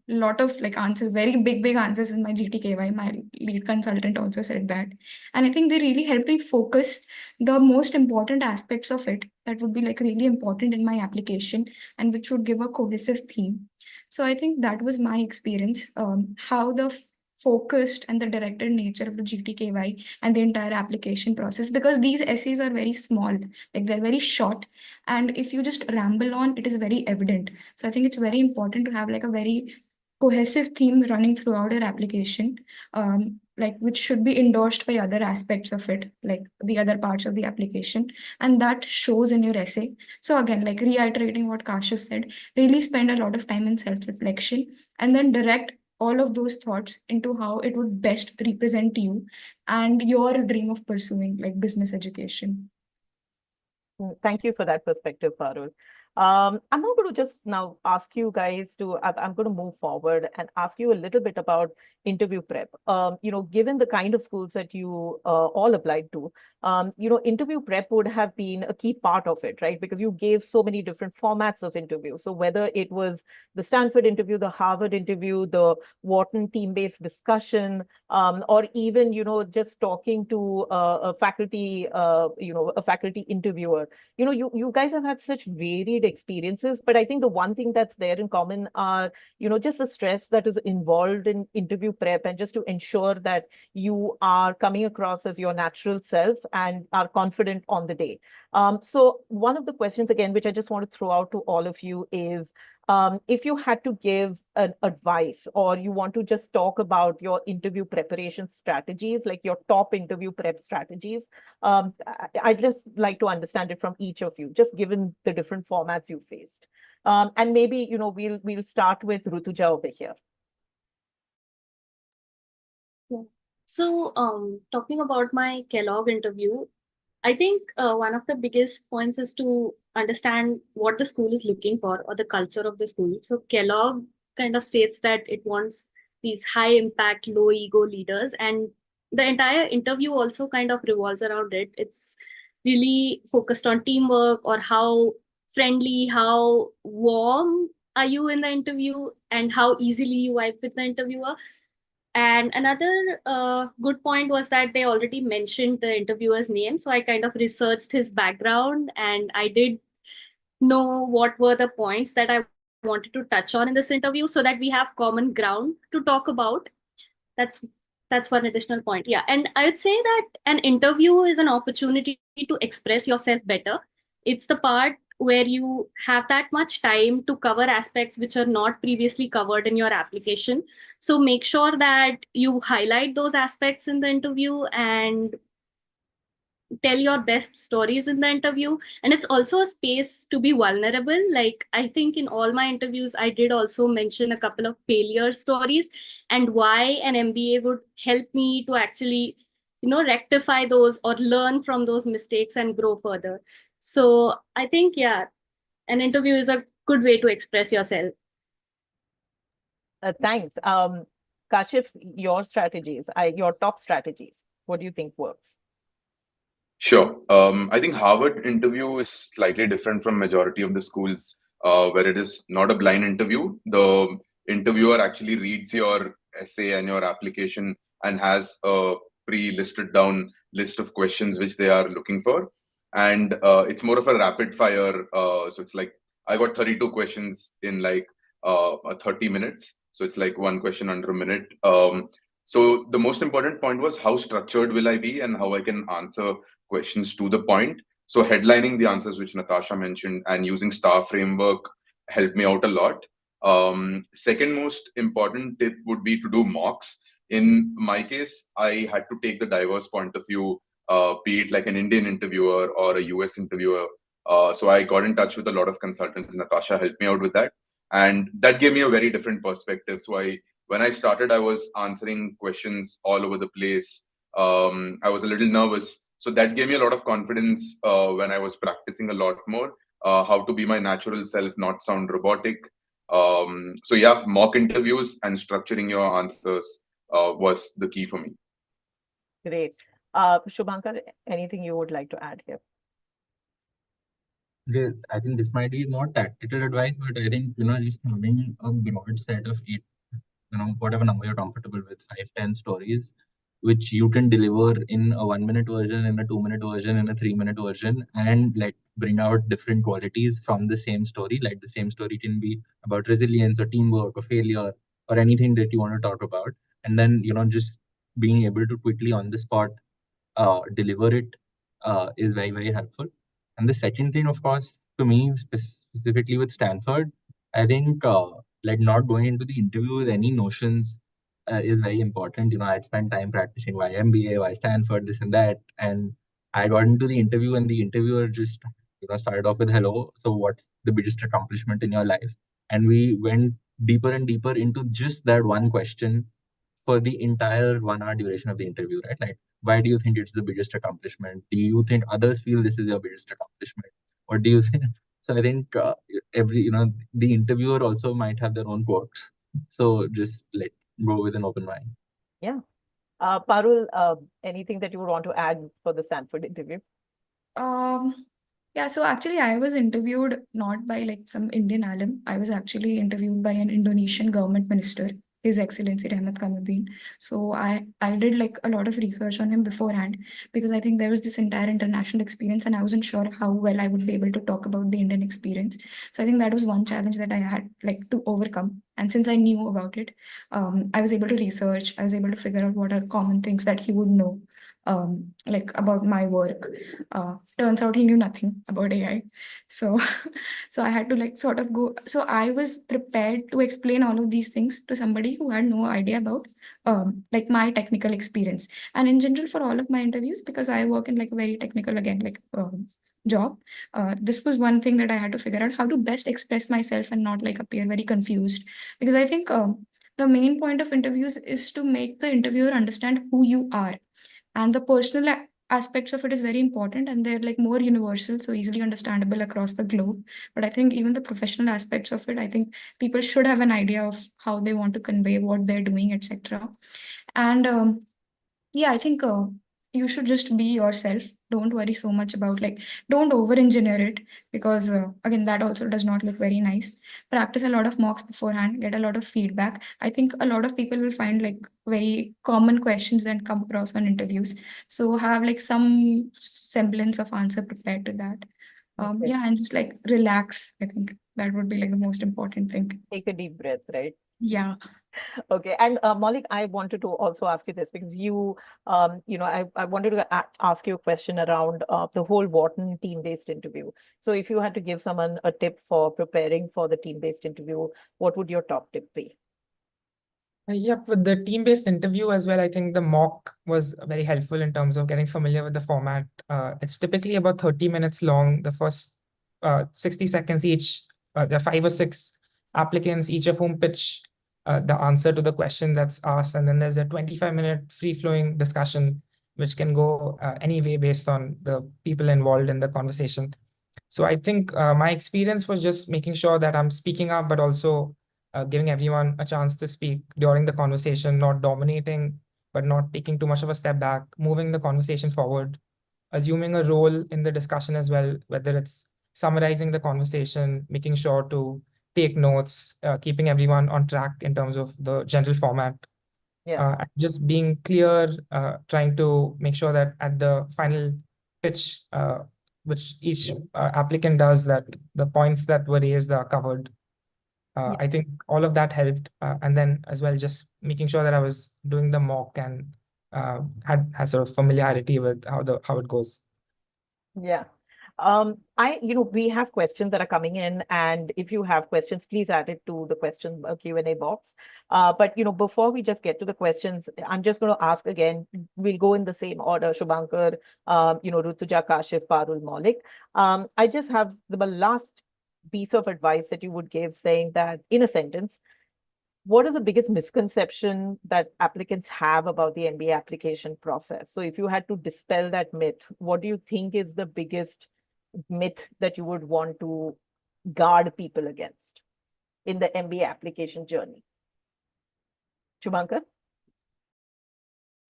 lot of like answers, very big answers in my GTKY. My lead consultant also said that, and I think they really helped me focus the most important aspects of it that would be like really important in my application and which would give a cohesive theme. So I think that was my experience. How the focused and the directed nature of the GTKY and the entire application process, because these essays are very small, like they're very short, and if you just ramble on, it is very evident. So I think it's very important to have like a very cohesive theme running throughout your application, like which should be endorsed by other aspects of it, like the other parts of the application, and that shows in your essay. So again, like reiterating what Kashif said, really spend a lot of time in self-reflection and then direct all of those thoughts into how it would best represent you and your dream of pursuing like business education.
Thank you for that perspective, Parul. I'm not going to just now ask you guys I'm going to move forward and ask you a little bit about interview prep. Given the kind of schools that you all applied to, interview prep would have been a key part of it, right? Because you gave so many different formats of interview. So whether it was the Stanford interview, the Harvard interview, the Wharton team-based discussion, or even, just talking to a faculty interviewer. You guys have had such varied experiences, but I think the one thing that's there in common are, just the stress that is involved in interview prep, and just to ensure that you are coming across as your natural self and are confident on the day. So one of the questions, again, which I just want to throw out to all of you is, if you had to give an advice, or you want to just talk about your interview preparation strategies, like your top interview prep strategies, I'd just like to understand it from each of you, just given the different formats you faced. And maybe, we'll start with Rutuja over here.
Yeah. So, talking about my Kellogg interview, I think one of the biggest points is to understand what the school is looking for, or the culture of the school. So Kellogg kind of states that it wants these high impact, low ego leaders, and the entire interview also kind of revolves around it. It's really focused on teamwork, or how friendly, how warm are you in the interview, and how easily you vibe with the interviewer. And another good point was that they already mentioned the interviewer's name. So I kind of researched his background and I did know what were the points that I wanted to touch on in this interview so that we have common ground to talk about. That's one additional point. Yeah. And I'd say that an interview is an opportunity to express yourself better. It's the part where you have that much time to cover aspects which are not previously covered in your application. So make sure that you highlight those aspects in the interview and tell your best stories in the interview. And it's also a space to be vulnerable. Like, I think in all my interviews, I did also mention a couple of failure stories and why an MBA would help me to actually, rectify those or learn from those mistakes and grow further. So I think, yeah, an interview is a good way to express yourself.
Thanks. Kashif, your strategies, your top strategies, what do you think works?
Sure. I think Harvard interview is slightly different from majority of the schools where it is not a blind interview. The interviewer actually reads your essay and your application and has a pre-listed down list of questions which they are looking for. And it's more of a rapid fire. So it's like I got 32 questions in like 30 minutes. So it's like one question under a minute. So the most important point was how structured will I be and how I can answer questions to the point. So headlining the answers which Natasha mentioned and using STAR framework helped me out a lot. Second most important tip would be to do mocks. In my case, I had to take the diverse point of view, be it like an Indian interviewer or a US interviewer. So I got in touch with a lot of consultants. Natasha helped me out with that. And that gave me a very different perspective. So when I started, I was answering questions all over the place. I was a little nervous. So that gave me a lot of confidence when I was practicing a lot more, how to be my natural self, not sound robotic. So yeah, mock interviews and structuring your answers was the key for me.
Great. Shubhankar, anything you would like to add here?
I think this might be not tactical advice, but I think, just having a broad set of 8, whatever number you're comfortable with, 5, 10 stories, which you can deliver in a 1-minute version, in a 2-minute version, in a 3-minute version, and like bring out different qualities from the same story. Like the same story can be about resilience or teamwork or failure or anything that you want to talk about. And then, just being able to quickly on the spot deliver it is very, very helpful. And the second thing, of course, to me, specifically with Stanford, I think like not going into the interview with any notions is very important. I'd spent time practicing why MBA, why Stanford, this and that. And I got into the interview and the interviewer just, started off with, hello, so what's the biggest accomplishment in your life? And we went deeper and deeper into just that one question for the entire 1 hour duration of the interview, right? Like, why do you think it's the biggest accomplishment? Do you think others feel this is your biggest accomplishment? Or do you think? So I think the interviewer also might have their own quirks. So just go with an open mind.
Yeah. Parul, anything that you would want to add for the Stanford interview?
Yeah, so actually I was interviewed not by like some Indian alum. I was actually interviewed by an Indonesian government minister, His Excellency Rahmat Kamuddin. So I did like a lot of research on him beforehand because I think there was this entire international experience and I wasn't sure how well I would be able to talk about the Indian experience. So I think that was one challenge that I had like to overcome. And since I knew about it, I was able to research, I was able to figure out what are common things that he would know like about my work. Turns out he knew nothing about AI. So I had to like sort of go. So I was prepared to explain all of these things to somebody who had no idea about like my technical experience. And in general, for all of my interviews, because I work in like a very technical, again, like job, this was one thing that I had to figure out how to best express myself and not like appear very confused. Because I think the main point of interviews is to make the interviewer understand who you are. And the personal aspects of it is very important and they're like more universal, so easily understandable across the globe. But I think even the professional aspects of it, I think people should have an idea of how they want to convey what they're doing, etc. And yeah, I think you should just be yourself. Don't worry so much about don't over-engineer it, because again, that also does not look very nice. Practice a lot of mocks beforehand, get a lot of feedback. I think a lot of people will find very common questions that come across on interviews. So have some semblance of answer prepared to that.
Okay.
Yeah, and just relax. I think that would be the most important thing.
Take a deep breath, right?
Yeah.
Okay. And Maulik, I wanted to also ask you this because I wanted to ask you a question around the whole Wharton team-based interview. So if you had to give someone a tip for preparing for the team-based interview, what would your top tip be?
Yep, with the team-based interview as well, I think the mock was very helpful in terms of getting familiar with the format. It's typically about 30 minutes long. The first 60 seconds each, there are 5 or 6 applicants, each of whom pitch the answer to the question that's asked. And then there's a 25-minute free-flowing discussion, which can go any way based on the people involved in the conversation. So I think my experience was just making sure that I'm speaking up, but also giving everyone a chance to speak during the conversation, not dominating, but not taking too much of a step back, moving the conversation forward, assuming a role in the discussion as well, whether it's summarizing the conversation, making sure to take notes, keeping everyone on track in terms of the general format.
Yeah.
Just being clear, trying to make sure that at the final pitch, which each applicant does, that the points that were raised are covered.
Yeah.
I think all of that helped. And then as well, just making sure that I was doing the mock and had sort of familiarity with how it goes.
Yeah. We have questions that are coming in, and if you have questions, please add it to the question Q&A box. But before we just get to the questions, I'm just going to ask again. We'll go in the same order: Shubhankar, Rutuja, Kashif, Parul, Maulik. I just have the last piece of advice that you would give, saying that in a sentence, what is the biggest misconception that applicants have about the MBA application process? So if you had to dispel that myth, what do you think is the biggest myth that you would want to guard people against in the MBA application journey? Shubhankar?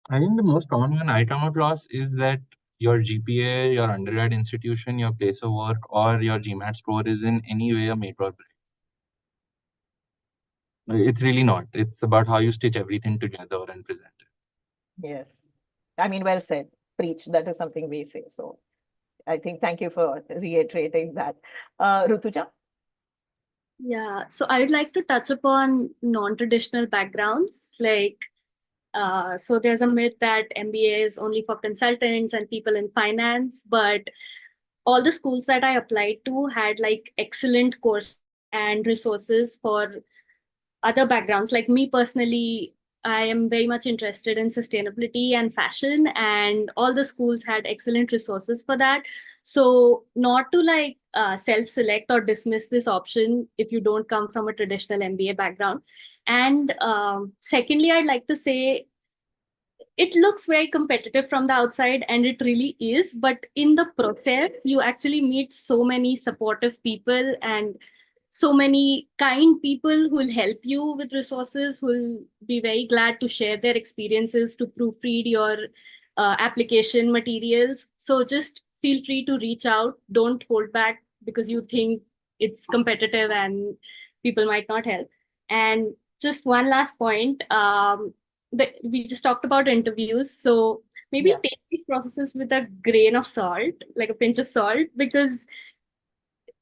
I think the most common one I come across is that your GPA, your undergrad institution, your place of work, or your GMAT score is in any way a make or break. It's really not. It's about how you stitch everything together and present it.
Yes. I mean, well said. Preach. That is something we say. So I think thank you for reiterating that. Rutuja?
Yeah, so I would like to touch upon non-traditional backgrounds. So there's a myth that MBA is only for consultants and people in finance, but all the schools that I applied to had excellent course and resources for other backgrounds. Like me personally, I am very much interested in sustainability and fashion, and all the schools had excellent resources for that. So not to self-select or dismiss this option if you don't come from a traditional MBA background. And secondly, I'd like to say it looks very competitive from the outside, and it really is. But in the process, you actually meet so many supportive people and so many kind people who will help you with resources, who will be very glad to share their experiences to proofread your application materials. So just feel free to reach out. Don't hold back because you think it's competitive and people might not help. And just one last point. We just talked about interviews. So maybe take these processes with a grain of salt, like a pinch of salt, because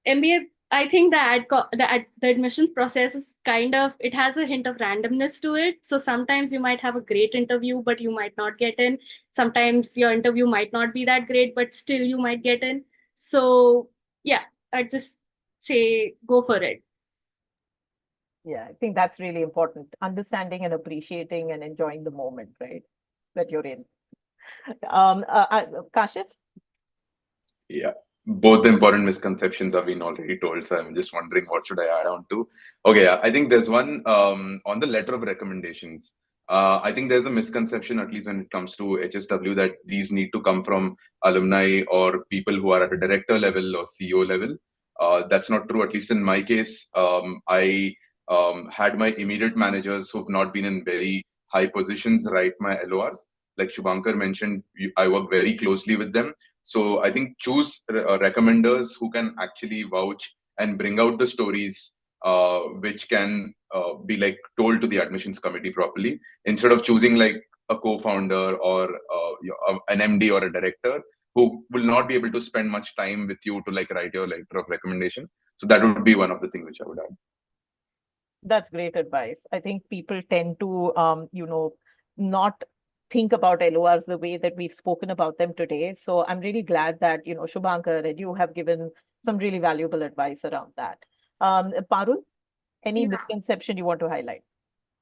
MBA, I think the admission process is it has a hint of randomness to it. So sometimes you might have a great interview, but you might not get in. Sometimes your interview might not be that great, but still you might get in. So yeah, I'd just say go for it.
Yeah, I think that's really important. Understanding and appreciating and enjoying the moment, right, that you're in. Kashif?
Yeah, both the important misconceptions have been already told, so I'm just wondering what should I add on to. Okay, yeah, I think there's one on the letter of recommendations. I think there's a misconception, at least when it comes to HSW, that these need to come from alumni or people who are at a director level or CEO level. That's not true. At least in my case, I had my immediate managers who've not been in very high positions write my LORs. like Shubhankar mentioned, I work very closely with them. So I think choose recommenders who can actually vouch and bring out the stories which can be like told to the admissions committee properly, instead of choosing like a co-founder or an MD or a director who will not be able to spend much time with you to like write your letter of recommendation. So that would be one of the things which I would add.
That's great advice. I think people tend to, not think about LORs the way that we've spoken about them today. So I'm really glad that, Shubhankar and you have given some really valuable advice around that. Parul, any
Yeah.
misconception you want to highlight?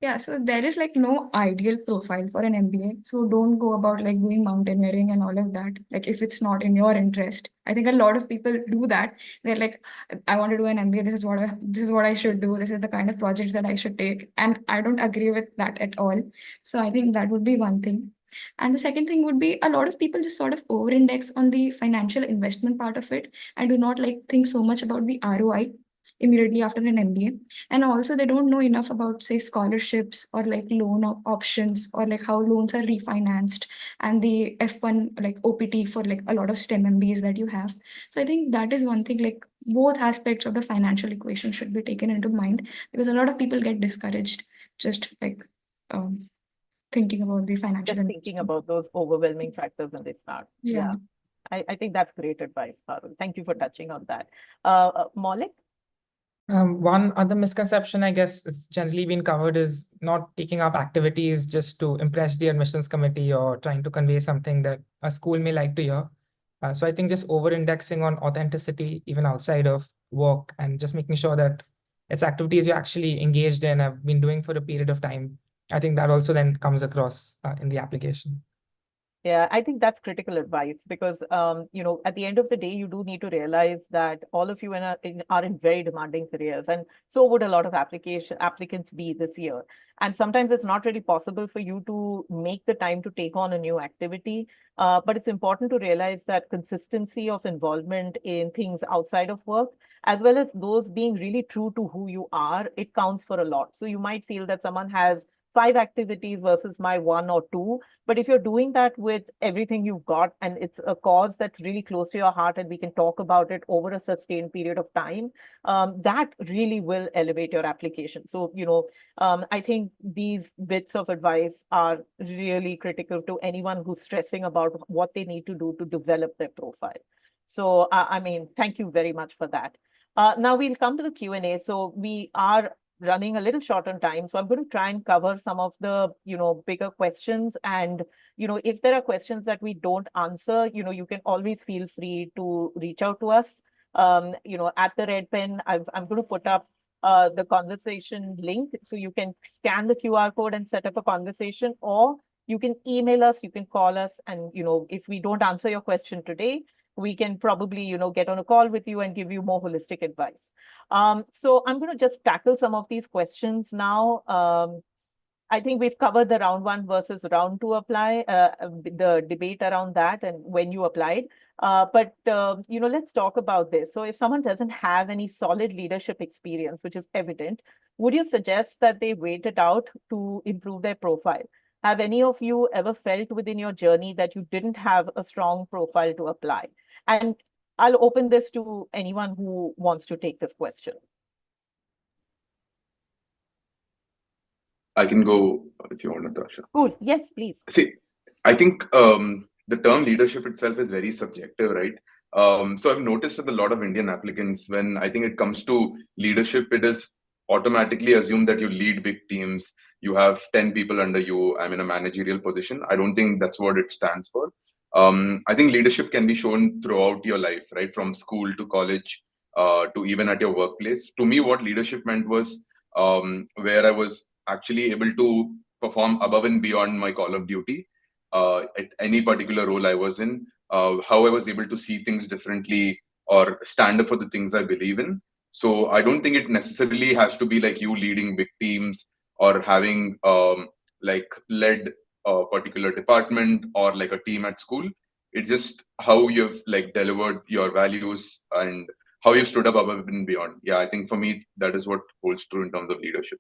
Yeah, so there is like no ideal profile for an MBA. So don't go about like doing mountaineering and all of that. Like if it's not in your interest. I think a lot of people do that. They're like, I want to do an MBA. This is what I should do. This is the kind of projects that I should take. And I don't agree with that at all. So I think that would be one thing. And the second thing would be a lot of people just sort of over-index on the financial investment part of it and do not like think so much about the ROI immediately after an MBA. And also they don't know enough about say scholarships or like loan options or like how loans are refinanced and the F1 like OPT for like a lot of STEM MBAs that you have. So I think that is one thing, like both aspects of the financial equation should be taken into mind, because a lot of people get discouraged just like thinking about the financial
Just thinking about those overwhelming factors when they start.
Yeah.
I think that's great advice, Parul. Thank you for touching on that. Maulik?
One other misconception, I guess, it's generally been covered is not taking up activities just to impress the admissions committee or trying to convey something that a school may like to hear. So I think just over-indexing on authenticity, even outside of work, and just making sure that it's activities you're actually engaged in, have been doing for a period of time. I think that also then comes across in the application.
Yeah, I think that's critical advice because, at the end of the day, you do need to realize that all of you are in very demanding careers, and so would a lot of applicants be this year. And sometimes it's not really possible for you to make the time to take on a new activity. But it's important to realize that consistency of involvement in things outside of work, as well as those being really true to who you are, it counts for a lot. So you might feel that someone has 5 activities versus my 1 or 2. But if you're doing that with everything you've got and it's a cause that's really close to your heart and we can talk about it over a sustained period of time, that really will elevate your application. So, I think these bits of advice are really critical to anyone who's stressing about what they need to do to develop their profile. So, thank you very much for that. Now we'll come to the Q&A. So we are running a little short on time. So I'm going to try and cover some of the, bigger questions. And, if there are questions that we don't answer, you can always feel free to reach out to us. At the red pen, I'm going to put up the conversation link. So you can scan the QR code and set up a conversation, or you can email us, you can call us. And, if we don't answer your question today, we can probably, get on a call with you and give you more holistic advice. So I'm going to just tackle some of these questions now. I think we've covered the round 1 versus round 2 apply, the debate around that and when you applied. But let's talk about this. So if someone doesn't have any solid leadership experience, which is evident, would you suggest that they wait it out to improve their profile? Have any of you ever felt within your journey that you didn't have a strong profile to apply? And I'll open this to anyone who wants to take this question.
I can go if you want, Natasha.
Cool. Yes, please.
See, I think the term leadership itself is very subjective, right? So I've noticed with a lot of Indian applicants, when I think it comes to leadership, it is automatically assumed that you lead big teams, you have 10 people under you, I'm in a managerial position. I don't think that's what it stands for. I think leadership can be shown throughout your life, right? From school to college, to even at your workplace. To me, what leadership meant was where I was actually able to perform above and beyond my call of duty at any particular role I was in, how I was able to see things differently or stand up for the things I believe in. So I don't think it necessarily has to be like you leading big teams or having led a particular department or like a team at school. It's just how you've like delivered your values and how you stood up above and beyond. Yeah, I think for me, that is what holds true in terms of leadership.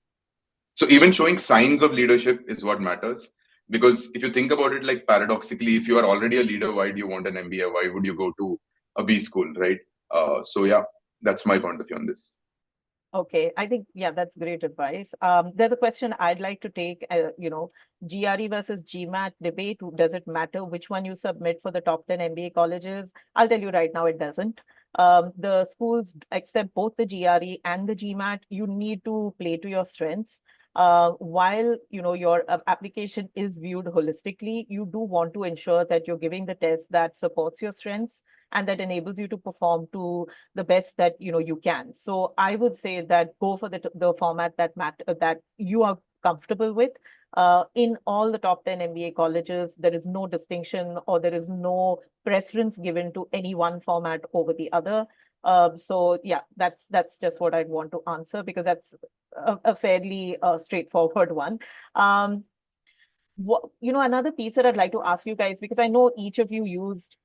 So even showing signs of leadership is what matters. Because if you think about it, like paradoxically, if you are already a leader, why do you want an MBA? Why would you go to a B school, right? So yeah, that's my point of view on this.
Okay, I think, yeah, that's great advice. There's a question I'd like to take, GRE versus GMAT debate. Does it matter which one you submit for the top 10 MBA colleges? I'll tell you right now, it doesn't. The schools accept both the GRE and the GMAT. You need to play to your strengths. While your application is viewed holistically, you do want to ensure that you're giving the test that supports your strengths and that enables you to perform to the best that you can. So I would say that go for the format that you are comfortable with. In all the top 10 MBA colleges, there is no distinction or there is no preference given to any one format over the other. So yeah, that's just what I'd want to answer, because that's a fairly straightforward one. Another piece that I'd like to ask you guys, because I know each of you used,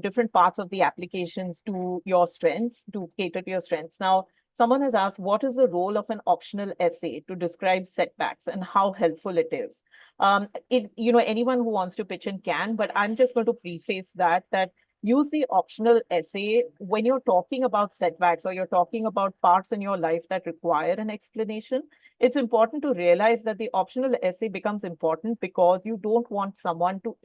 different parts of the applications to your strengths, to cater to your strengths. Now, someone has asked, what is the role of an optional essay to describe setbacks and how helpful it is? Anyone who wants to pitch in can, but I'm just going to preface that use the optional essay when you're talking about setbacks or you're talking about parts in your life that require an explanation. It's important to realize that the optional essay becomes important because you don't want someone to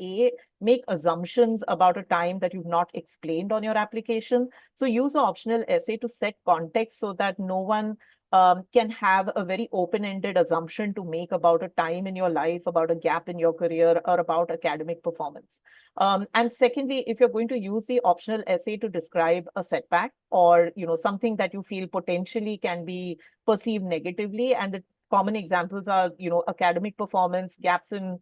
make assumptions about a time that you've not explained on your application. So use the optional essay to set context so that no one can have a very open-ended assumption to make about a time in your life, about a gap in your career, or about academic performance. And secondly, if you're going to use the optional essay to describe a setback or something that you feel potentially can be perceived negatively, and the common examples are academic performance, gaps in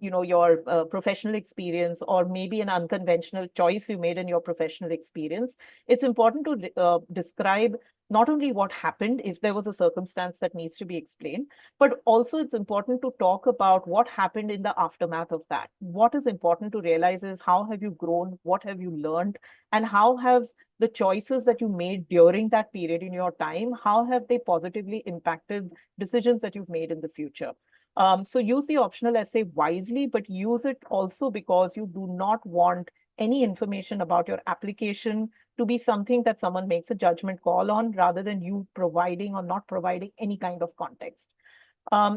your professional experience, or maybe an unconventional choice you made in your professional experience, it's important to describe not only what happened if there was a circumstance that needs to be explained, but also it's important to talk about what happened in the aftermath of that. What is important to realize is how have you grown, what have you learned, and how have the choices that you made during that period in your time, how have they positively impacted decisions that you've made in the future? So use the optional essay wisely, but use it also because you do not want any information about your application to be something that someone makes a judgment call on rather than you providing or not providing any kind of context.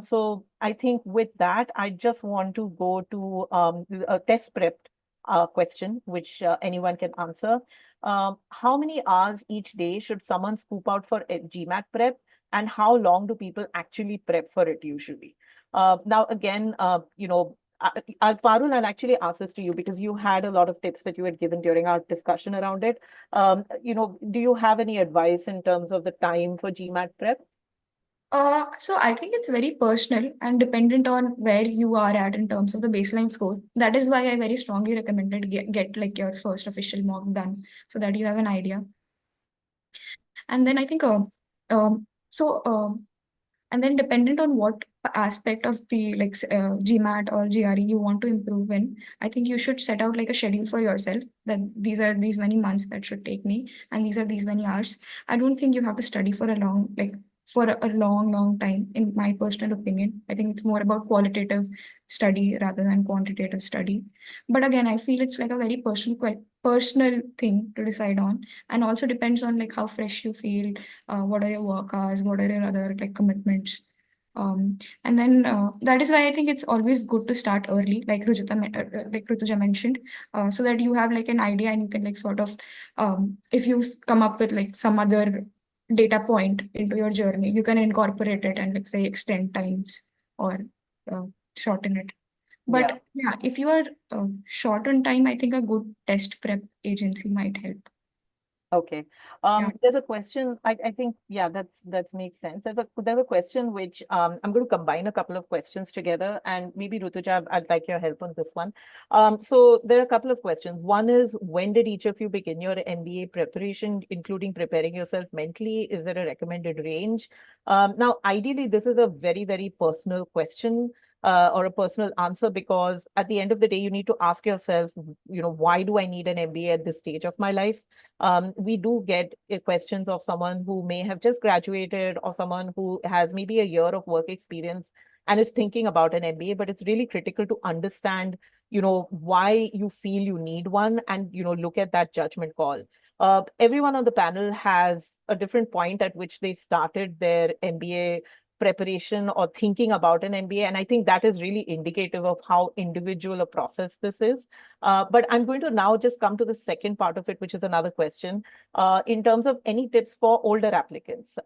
So I think with that, I just want to go to a test prep question, which anyone can answer. How many hours each day should someone scoop out for GMAT prep, and how long do people actually prep for it usually? Now, again, Parul, I'll actually ask this to you because you had a lot of tips that you had given during our discussion around it. Do you have any advice in terms of the time for GMAT prep?
So I think it's very personal and dependent on where you are at in terms of the baseline score. That is why I very strongly recommended get like your first official mock done so that you have an idea. And then I think and then dependent on what aspect of the GMAT or GRE you want to improve in, I think you should set out like a schedule for yourself that these are these many months that should take me and these are these many hours. I don't think you have to study for a long time, in my personal opinion. I think it's more about qualitative study rather than quantitative study. But again, I feel it's like a very personal thing to decide on, and also depends on like how fresh you feel, what are your work hours, what are your other like commitments. And then that is why I think it's always good to start early, like Rutuja mentioned, so that you have like an idea and you can like sort of, if you come up with like some other data point into your journey, you can incorporate it and like say extend times or shorten it. But yeah, if you are short on time, I think a good test prep agency might help.
Okay. There's a question. I think, yeah, that makes sense. There's a question which I'm going to combine a couple of questions together, and maybe Rutuja, I'd like your help on this one. So there are a couple of questions. One is, when did each of you begin your MBA preparation, including preparing yourself mentally? Is there a recommended range? Now, ideally, this is a very, very personal question. Or a personal answer, because at the end of the day, you need to ask yourself, why do I need an MBA at this stage of my life? We do get questions of someone who may have just graduated or someone who has maybe a year of work experience and is thinking about an MBA, but it's really critical to understand, why you feel you need one, and, look at that judgment call. Everyone on the panel has a different point at which they started their MBA preparation or thinking about an MBA. And I think that is really indicative of how individual a process this is. But I'm going to now just come to the second part of it, which is another question. In terms of any tips for older applicants,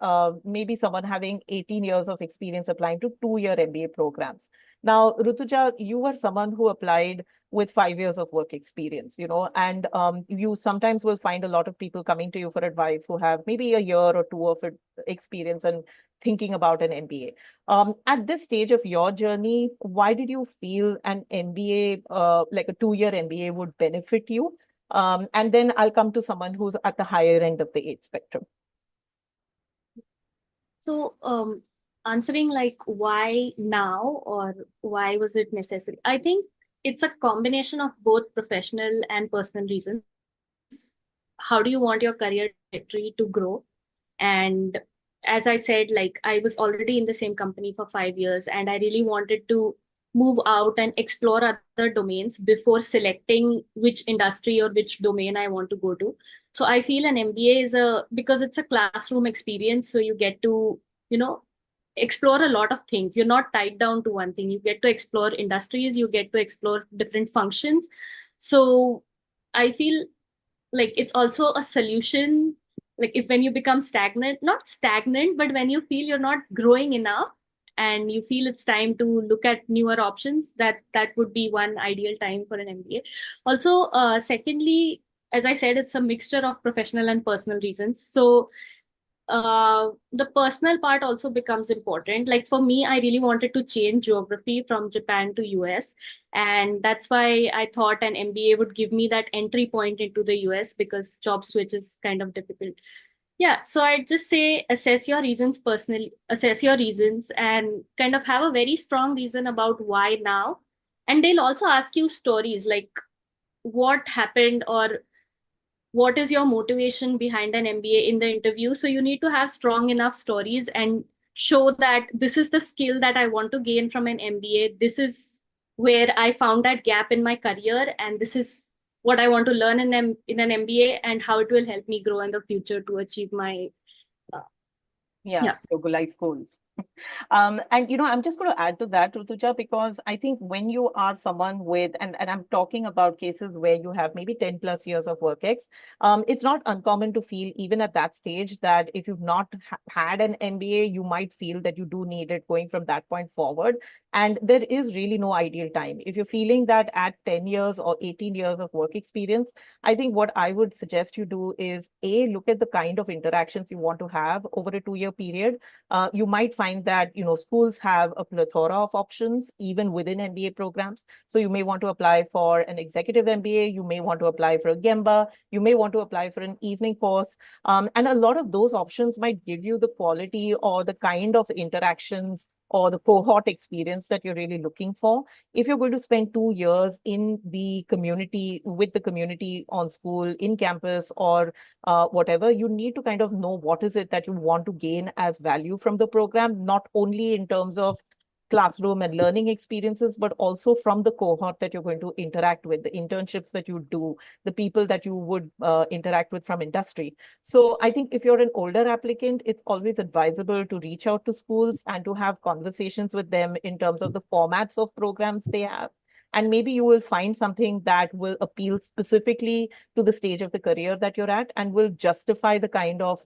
maybe someone having 18 years of experience applying to 2-year MBA programs. Now, Rutuja, you were someone who applied with 5 years of work experience, and you sometimes will find a lot of people coming to you for advice who have maybe a year or two of experience and thinking about an MBA. At this stage of your journey, why did you feel an MBA, like a 2-year MBA, would benefit you? And then I'll come to someone who's at the higher end of the age spectrum.
So answering like why now or why was it necessary? I think it's a combination of both professional and personal reasons. How do you want your career trajectory to grow? And as I said, like I was already in the same company for 5 years, and I really wanted to move out and explore other domains before selecting which industry or which domain I want to go to. So I feel an MBA is because it's a classroom experience, so you get to, explore a lot of things. You're not tied down to one thing. You get to explore industries, you get to explore different functions. So I feel like it's also a solution. Like if when you become stagnant, not stagnant, but when you feel you're not growing enough and you feel it's time to look at newer options, that would be one ideal time for an MBA. Also, secondly, as I said, it's a mixture of professional and personal reasons. So the personal part also becomes important. Like for me, I really wanted to change geography from Japan to US. And that's why I thought an MBA would give me that entry point into the US, because job switch is kind of difficult. Yeah, so I'd just say assess your reasons personally, assess your reasons and kind of have a very strong reason about why now. And they'll also ask you stories like what happened or what is your motivation behind an MBA in the interview. So you need to have strong enough stories and show that this is the skill that I want to gain from an MBA. This is where I found that gap in my career, and this is what I want to learn in an MBA and how it will help me grow in the future to achieve my
so life goals. And, I'm just going to add to that, Rutuja, because I think when you are someone with, and I'm talking about cases where you have maybe 10 plus years of work ex, it's not uncommon to feel even at that stage that if you've not had an MBA, you might feel that you do need it going from that point forward. And there is really no ideal time. If you're feeling that at 10 years or 18 years of work experience, I think what I would suggest you do is look at the kind of interactions you want to have over a 2-year period. You might find that, schools have a plethora of options, even within MBA programs. So you may want to apply for an executive MBA. You may want to apply for a Gemba. You may want to apply for an evening course. And a lot of those options might give you the quality or the kind of interactions or the cohort experience that you're really looking for. If you're going to spend 2 years in the community, with the community on school, in campus, or whatever, you need to kind of know what is it that you want to gain as value from the program, not only in terms of classroom and learning experiences, but also from the cohort that you're going to interact with, the internships that you do, the people that you would interact with from industry. So I think if you're an older applicant, it's always advisable to reach out to schools and to have conversations with them in terms of the formats of programs they have. And maybe you will find something that will appeal specifically to the stage of the career that you're at and will justify the kind of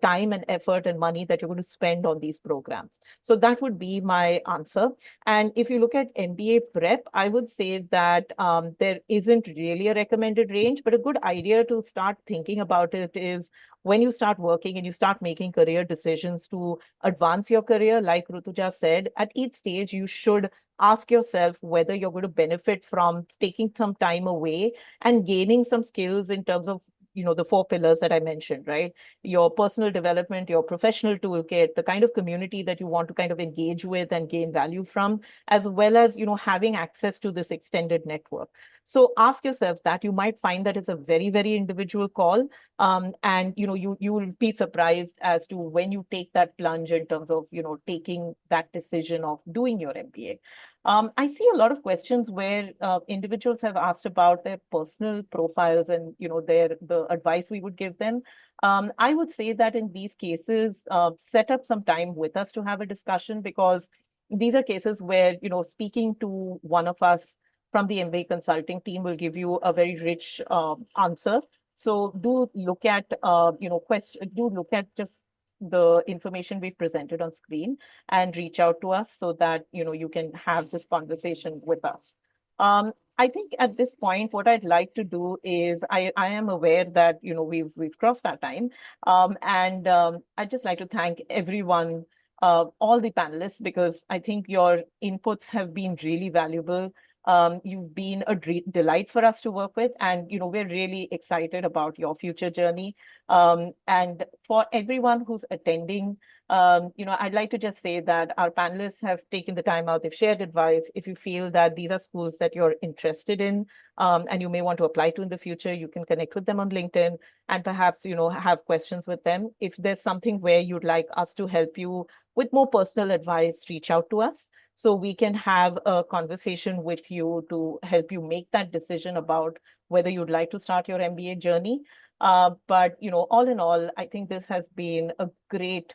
time and effort and money that you're going to spend on these programs. So that would be my answer. And if you look at MBA prep, I would say that there isn't really a recommended range, but a good idea to start thinking about it is when you start working and you start making career decisions to advance your career, like Rutuja said, at each stage, you should ask yourself whether you're going to benefit from taking some time away and gaining some skills in terms of the 4 pillars that I mentioned, right? Your personal development, your professional toolkit, the kind of community that you want to kind of engage with and gain value from, as well as, having access to this extended network. So ask yourself that. You might find that it's a very, very individual call. And, you will be surprised as to when you take that plunge in terms of, taking that decision of doing your MBA. I see a lot of questions where individuals have asked about their personal profiles and, the advice we would give them. I would say that in these cases, set up some time with us to have a discussion, because these are cases where, speaking to one of us from the MBA consulting team will give you a very rich answer. So do look at, do look at just the information we've presented on screen and reach out to us so that, you can have this conversation with us. I think at this point, what I'd like to do is, I am aware that, we've crossed our time. And I'd just like to thank everyone, all the panelists, because I think your inputs have been really valuable. You've been a delight for us to work with, and we're really excited about your future journey. And for everyone who's attending, I'd like to just say that our panelists have taken the time out, they've shared advice. If you feel that these are schools that you're interested in, and you may want to apply to in the future, you can connect with them on LinkedIn and perhaps, have questions with them. If there's something where you'd like us to help you with more personal advice, reach out to us so we can have a conversation with you to help you make that decision about whether you'd like to start your MBA journey. But, all in all, I think this has been a great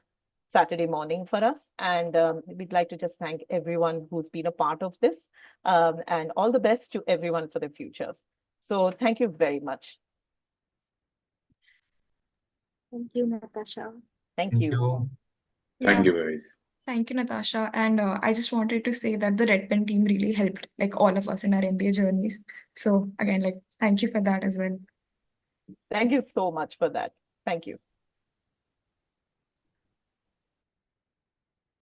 Saturday morning for us. And we'd like to just thank everyone who's been a part of this, and all the best to everyone for the futures. So thank you very much.
Thank you, Natasha.
Thank
Thank
you.
you.
Thank you, guys.
Thank you, Natasha. And I just wanted to say that the Red Pen team really helped, like, all of us in our MBA journeys. So again, like, thank you for that as well.
Thank you so much for that. Thank you.